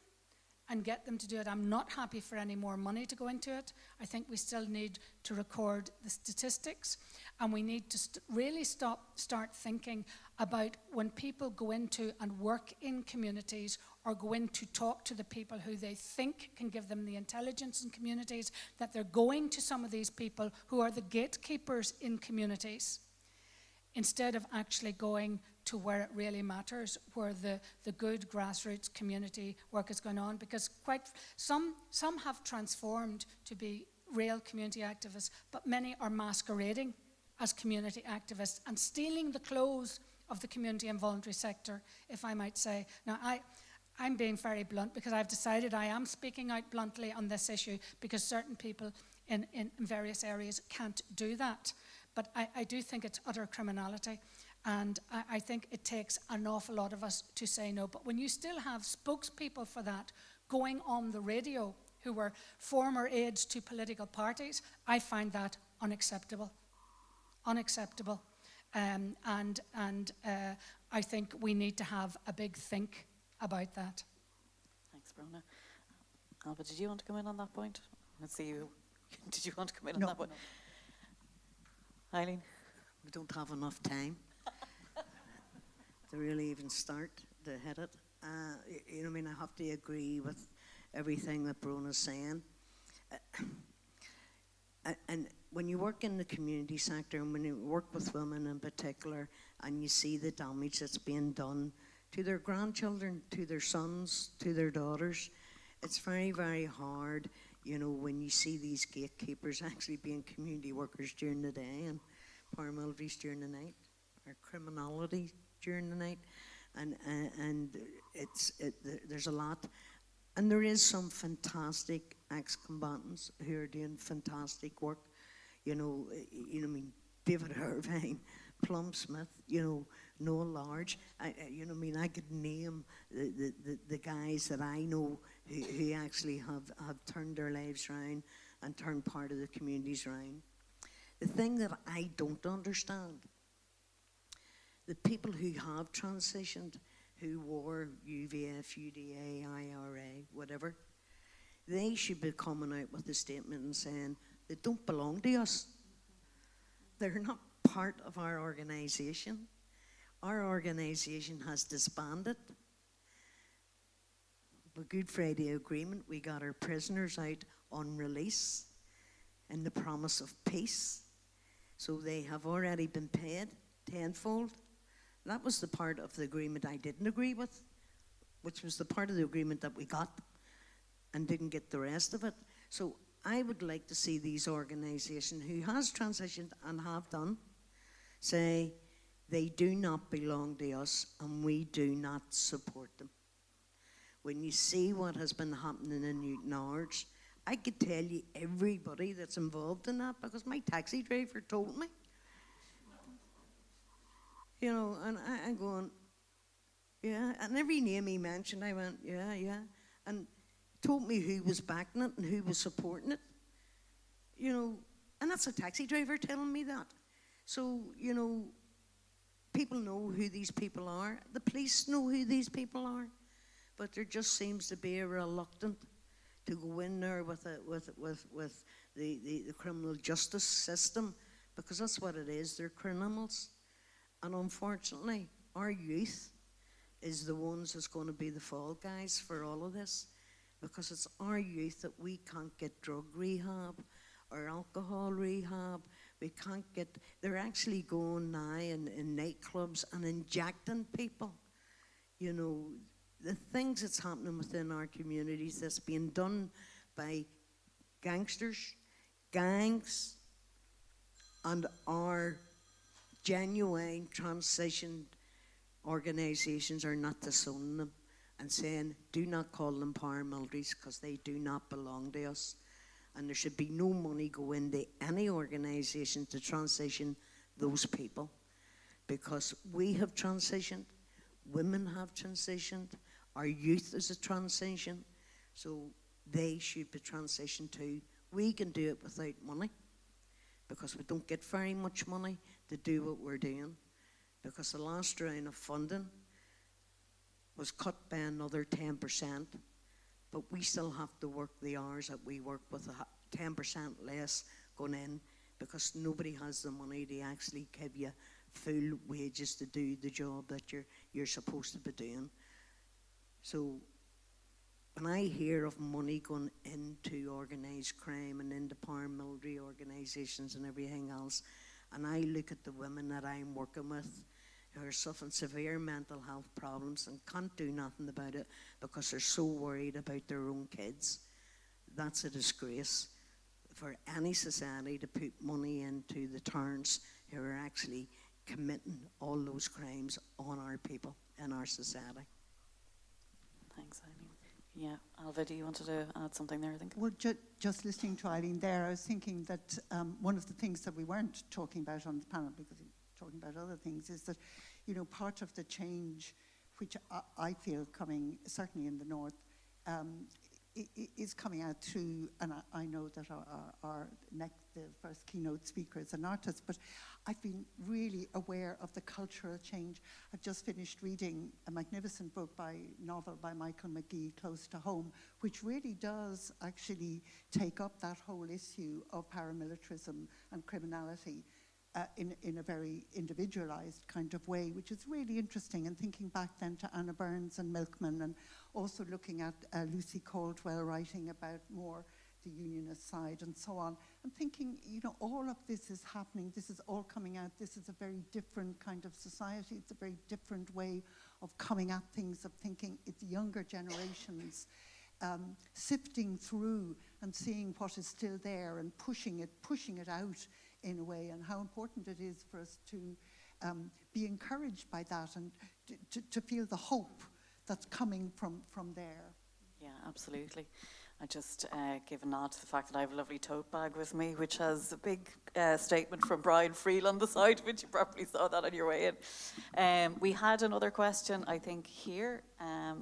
and get them to do it. I'm not happy for any more money to go into it. I think we still need to record the statistics, and we need to really start thinking about when people go into and work in communities, or go in to talk to the people who they think can give them the intelligence in communities, that they're going to some of these people who are the gatekeepers in communities, instead of actually going to where it really matters, where the good grassroots community work is going on. Because some have transformed to be real community activists, but many are masquerading as community activists and stealing the clothes of the community and voluntary sector, if I might say. Now, I'm being very blunt, because I've decided I am speaking out bluntly on this issue, because certain people in various areas can't do that. But I do think it's utter criminality, and I think it takes an awful lot of us to say no. But when you still have spokespeople for that going on the radio who were former aides to political parties, I find that unacceptable. Unacceptable. And I think we need to have a big think about that. Thanks, Bronagh. Ailbhe, did you want to come in on that point? Let's see you. Did you want to come in on that point? No. Eileen? We don't have enough time to really even start to hit it. You know, I mean, I have to agree with everything that Bronagh's saying. And when you work in the community sector, and when you work with women in particular, and you see the damage that's being done to their grandchildren, to their sons, to their daughters, it's very, very hard, you know, when you see these gatekeepers actually being community workers during the day and paramilitaries during the night, or criminality during the night, and there's a lot, and there is some fantastic ex-combatants who are doing fantastic work you know, I mean, David Irvine, Plum Smyth, you know, Noel Large. You know, I mean, I could name the guys that I know who actually have turned their lives around and turned part of the communities around. The thing that I don't understand, the people who have transitioned, who were UVF, UDA, IRA, whatever, they should be coming out with a statement and saying they don't belong to us. They're not part of our organisation. Our organisation has disbanded. The Good Friday Agreement, we got our prisoners out on release in the promise of peace. So they have already been paid tenfold. That was the part of the agreement I didn't agree with, which was the part of the agreement that we got and didn't get the rest of it. So I would like to see these organisations who has transitioned and have done say they do not belong to us and we do not support them. When you see what has been happening in Newton Ards, I could tell you everybody that's involved in that because my taxi driver told me. You know, and I'm going, yeah, and every name he mentioned, I went, yeah, and told me who was backing it and who was supporting it. You know, and that's a taxi driver telling me that. So, you know, people know who these people are. The police know who these people are. But there just seems to be a reluctance to go in there with the criminal justice system, because that's what it is. They're criminals. And unfortunately, our youth is the ones that's going to be the fall guys for all of this, because it's our youth that we can't get drug rehab or alcohol rehab. We can't get, they're actually going now in nightclubs and injecting people. You know, the things that's happening within our communities that's being done by gangsters, gangs, and our genuine transition organisations are not disowning them and saying, do not call them paramilitaries because they do not belong to us. And there should be no money go into any organisation to transition those people, because we have transitioned, women have transitioned, our youth is a transition, so they should be transitioned too. We can do it without money, because we don't get very much money to do what we're doing, because the last round of funding was cut by another 10%, but we still have to work the hours that we work with 10% less going in, because nobody has the money to actually give you full wages to do the job that you're supposed to be doing. So when I hear of money going into organised crime and into paramilitary organisations and everything else, and I look at the women that I'm working with who are suffering severe mental health problems and can't do nothing about it because they're so worried about their own kids, that's a disgrace for any society to put money into the turns who are actually committing all those crimes on our people in our society. Thanks, Eileen. Yeah, Ailbhe, do you wanted to add something there, I think? Well, just listening to Eileen there, I was thinking that one of the things that we weren't talking about on the panel, because we were talking about other things, is that, you know, part of the change, which I feel coming, certainly in the north, is coming out through, and I know that the first keynote speaker is an artist, but I've been really aware of the cultural change. I've just finished reading a magnificent novel by Michael McGee, Close to Home, which really does actually take up that whole issue of paramilitarism and criminality in a very individualized kind of way, which is really interesting. And thinking back then to Anna Burns and Milkman, and also looking at Lucy Caldwell writing about more the unionist side and so on, and thinking, you know, all of this is happening, this is all coming out, this is a very different kind of society, it's a very different way of coming at things, of thinking. It's younger generations sifting through and seeing what is still there and pushing it out in a way, and how important it is for us to be encouraged by that and to feel the hope that's coming from there. Yeah, absolutely. I just give a nod to the fact that I have a lovely tote bag with me, which has a big statement from Brian Friel on the side, which you probably saw that on your way in. We had another question, I think, here.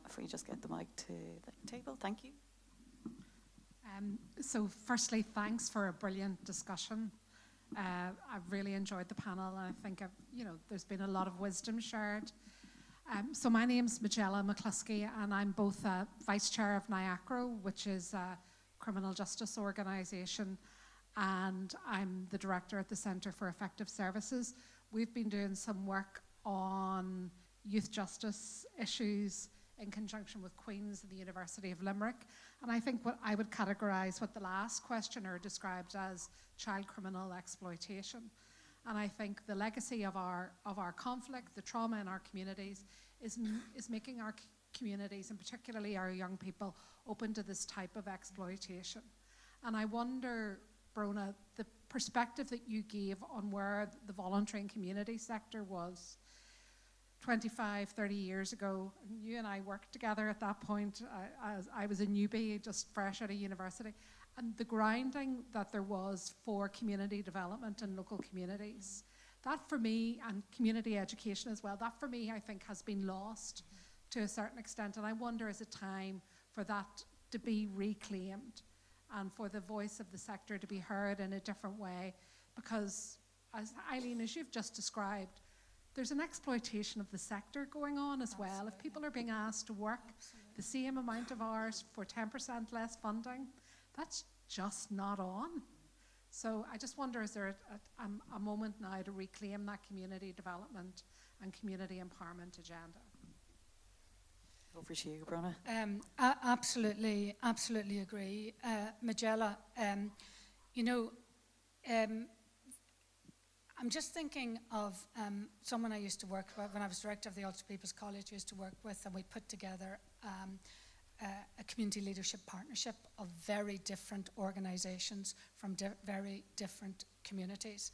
If we just get the mic to the table, thank you. So firstly, thanks for a brilliant discussion. I've really enjoyed the panel, and I think there's been a lot of wisdom shared. So my name's Magella McCluskey, and I'm both Vice Chair of NIACRO, which is a criminal justice organisation, and I'm the Director at the Centre for Effective Services. We've been doing some work on youth justice issues in conjunction with Queen's and the University of Limerick. And I think what I would categorise what the last questioner described as child criminal exploitation. And I think the legacy of our conflict, the trauma in our communities, is making our communities, and particularly our young people, open to this type of exploitation. And I wonder, Bronagh, the perspective that you gave on where the voluntary and community sector was 25, 30 years ago. You and I worked together at that point. I was a newbie, just fresh out of university. And the grounding that there was for community development in local communities, that for me, and community education as well, that for me I think has been lost to a certain extent. And I wonder, is it time for that to be reclaimed and for the voice of the sector to be heard in a different way? Because, as Eileen, as you've just described, there's an exploitation of the sector going on as well. If people are being asked to work the same amount of hours for 10% less funding, that's just not on. So I just wonder, is there a moment now to reclaim that community development and community empowerment agenda? Over to you, Bronagh. Absolutely agree. Magella, I'm just thinking of someone I used to work with when I was director of the Ulster People's College. I used to work with, and we put together a community leadership partnership of very different organisations from very different communities.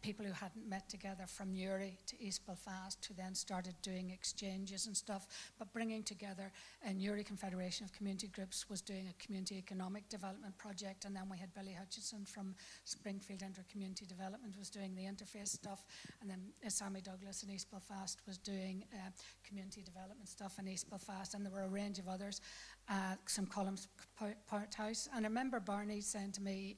People who hadn't met together, from Newry to East Belfast, who then started doing exchanges and stuff, but bringing together a Newry Confederation of Community Groups was doing a community economic development project, and then we had Billy Hutchinson from Springfield Inter-Community Development was doing the interface stuff, and then Sammy Douglas in East Belfast was doing community development stuff in East Belfast, and there were a range of others, some columns, Part House. And I remember Barney saying to me,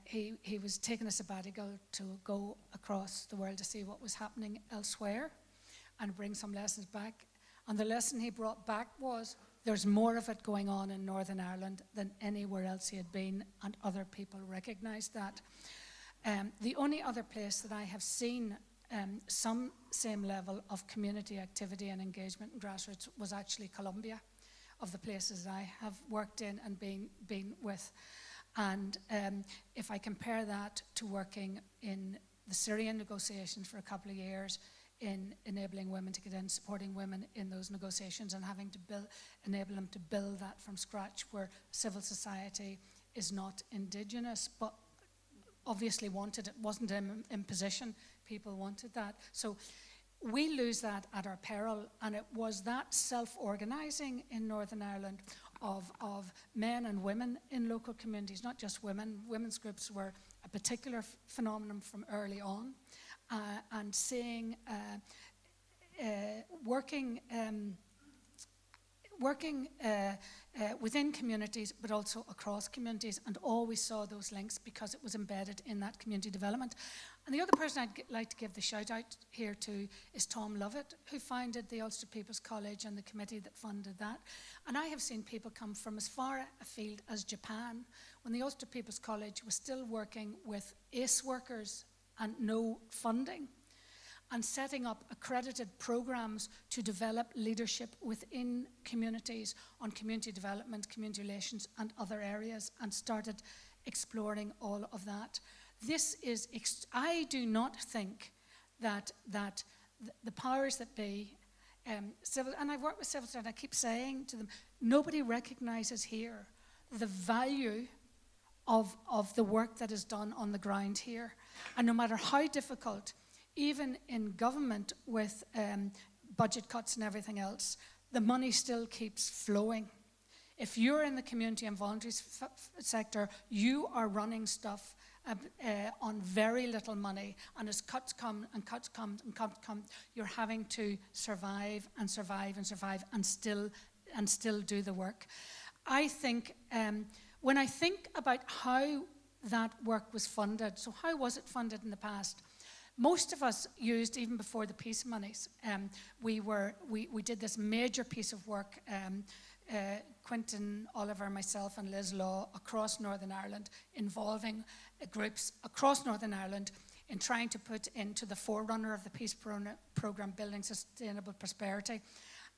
he was taking a sabbatical to go across the world to see what was happening elsewhere and bring some lessons back. And the lesson he brought back was there's more of it going on in Northern Ireland than anywhere else he had been, and other people recognised that. The only other place that I have seen some same level of community activity and engagement in grassroots was actually Colombia, of the places I have worked in and been with. And if I compare that to working in the Syrian negotiations for a couple of years, in enabling women to get in, supporting women in those negotiations, and having to enable them to build that from scratch, where civil society is not indigenous, but obviously wanted it, wasn't an imposition, people wanted that. So we lose that at our peril, and it was that self-organising in Northern Ireland of men and women in local communities, not just women. Women's groups were a particular phenomenon from early on, and seeing working within communities, but also across communities, and always saw those links because it was embedded in that community development. And the other person I'd like to give the shout out here to is Tom Lovett, who founded the Ulster People's College and the committee that funded that. And I have seen people come from as far afield as Japan, when the Ulster People's College was still working with ACE workers and no funding, and setting up accredited programs to develop leadership within communities on community development, community relations, and other areas, and started exploring all of that. This is, I do not think that the powers that be, civil, and I've worked with civil society, I keep saying to them, nobody recognises here the value of the work that is done on the ground here. And no matter how difficult, even in government with budget cuts and everything else, the money still keeps flowing. if you're in the community and voluntary sector, you are running stuff on very little money, and as cuts come and cuts come and cuts come, you're having to survive and survive and survive and still do the work. I think when I think about how that work was funded, so how was it funded in the past? Most of us used, even before the peace monies, we did this major piece of work, Quentin, Oliver, myself and Liz Law, across Northern Ireland, involving groups across Northern Ireland in trying to put into the forerunner of the peace programme, Building Sustainable Prosperity.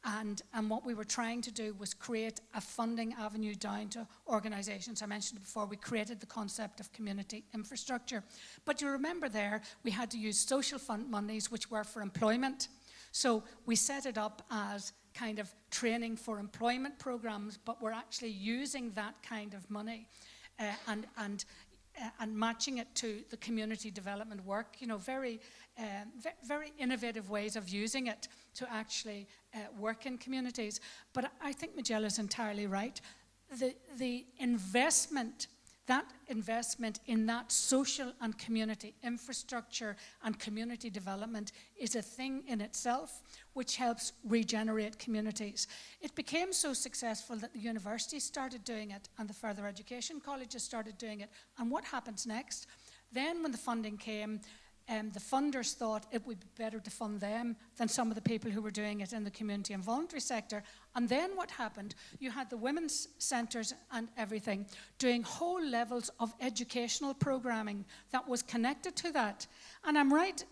And what we were trying to do was create a funding avenue down to organisations. I mentioned before, we created the concept of community infrastructure. But you remember there, we had to use social fund monies, which were for employment. So we set it up as kind of training for employment programmes, but we're actually using that kind of money and matching it to the community development work. You know, very innovative ways of using it to actually work in communities. But I think Majella's entirely right. The investment, that investment in that social and community infrastructure and community development is a thing in itself which helps regenerate communities. It became so successful that the universities started doing it and the further education colleges started doing it. And what happens next? Then when the funding came, the funders thought it would be better to fund them than some of the people who were doing it in the community and voluntary sector. And then what happened? You had the women's centres and everything doing whole levels of educational programming that was connected to that. And I'm right,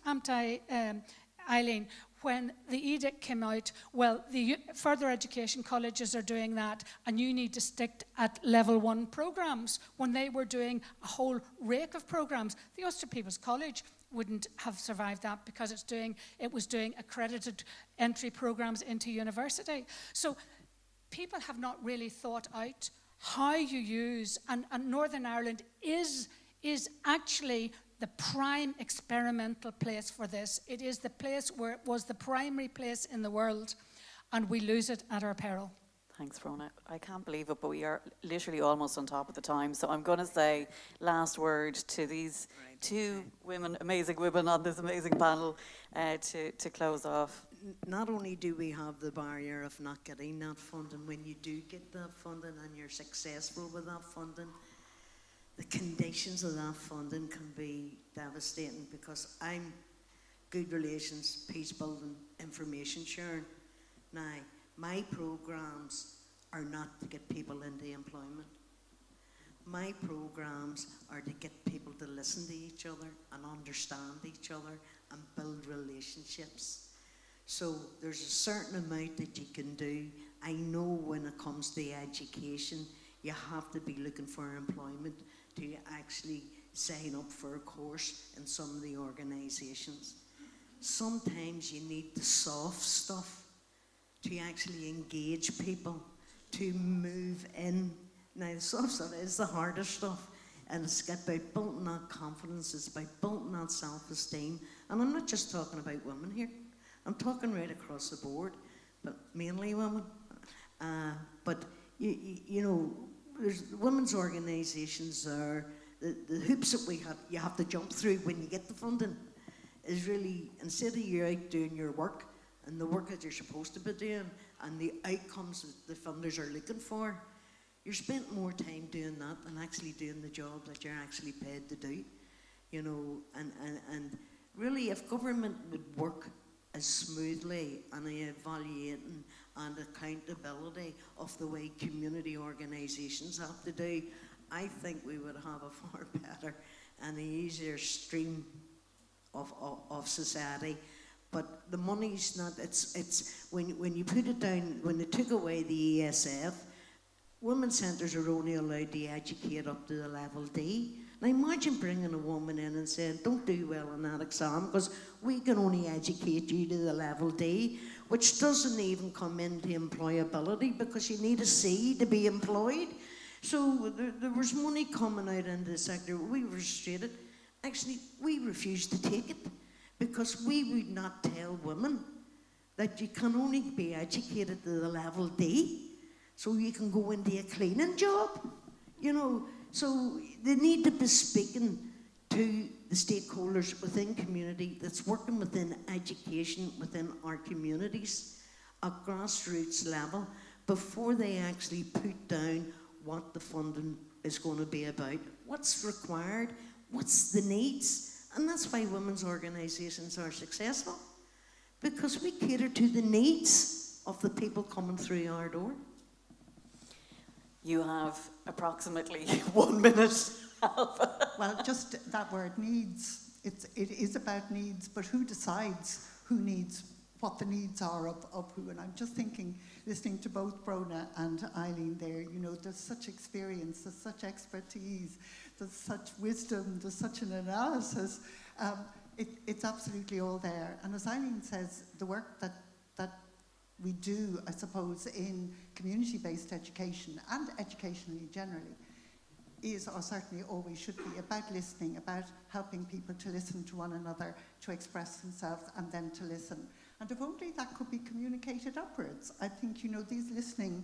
Eileen, when the edict came out, well, the further education colleges are doing that, and you need to stick at level 1 programmes, when they were doing a whole rake of programmes. The Ulster People's College wouldn't have survived that because it was doing accredited entry programmes into university. So people have not really thought out how you use, and Northern Ireland is actually the prime experimental place for this. It is the place where it was the primary place in the world, and we lose it at our peril. Thanks, Bronagh. I can't believe it, but we are literally almost on top of the time. So I'm going to say last word to these two women, amazing women on this amazing panel to close off. Not only do we have the barrier of not getting that funding, when you do get that funding and you're successful with that funding, the conditions of that funding can be devastating, because I'm good relations, peace building, information sharing. Now, my programmes are not to get people into employment. My programmes are to get people to listen to each other and understand each other and build relationships. So there's a certain amount that you can do. I know when it comes to education, you have to be looking for employment to actually sign up for a course in some of the organisations. Sometimes you need the soft stuff to actually engage people, to move in. Now, the soft stuff is the harder stuff, and it's about building that confidence, it's about building that self-esteem. And I'm not just talking about women here, I'm talking right across the board, but mainly women. But, you know, there's women's organisations are, the hoops that you have to jump through when you get the funding is really, instead of you out doing your work and the work that you're supposed to be doing and the outcomes that the funders are looking for, you're spent more time doing that than actually doing the job that you're actually paid to do. You know, and really, if government would work as smoothly and evaluating and accountability of the way community organisations have to do, I think we would have a far better and easier stream of society. But the money's not, it's when you put it down, when they took away the ESF, women's centres are only allowed to educate up to the level D. Now imagine bringing a woman in and saying, don't do well on that exam because we can only educate you to the level D, which doesn't even come into employability because you need a C to be employed. So there was money coming out into the sector. We were frustrated. Actually, we refused to take it because we would not tell women that you can only be educated to the level D. so you can go into a cleaning job, you know. So they need to be speaking to the stakeholders within community that's working within education, within our communities at grassroots level, before they actually put down what the funding is going to be about, what's required, what's the needs. And that's why women's organisations are successful, because we cater to the needs of the people coming through our door. You have approximately 1 minute. Well, just that word needs, it is about needs, but who decides who needs, what the needs are of who? And I'm just thinking, listening to both Bronagh and Eileen there, you know, there's such experience, there's such expertise, there's such wisdom, there's such an analysis. It's absolutely all there. And as Eileen says, the work that we do, I suppose, in community-based education and educationally generally is, or certainly always should be, about listening, about helping people to listen to one another, to express themselves, and then to listen. And if only that could be communicated upwards. I think, you know, these listening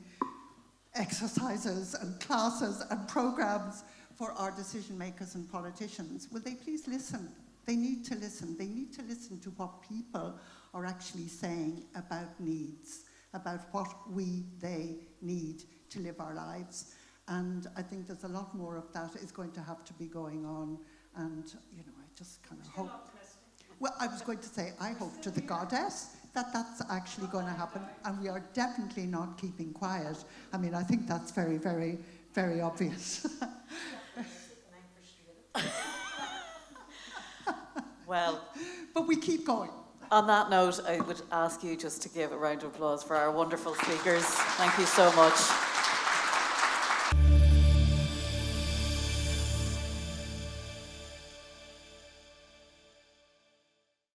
exercises and classes and programs for our decision makers and politicians, will they please listen? They need to listen. They need to listen to what people are actually saying about needs, about what they need to live our lives. And I think there's a lot more of that is going to have to be going on. And, you know, I just kind of hope. Well, I was going to say, I hope to the goddess that that's actually going to happen. And we are definitely not keeping quiet. I mean, I think that's very, very, very obvious. Well, but we keep going. On that note, I would ask you just to give a round of applause for our wonderful speakers. Thank you so much.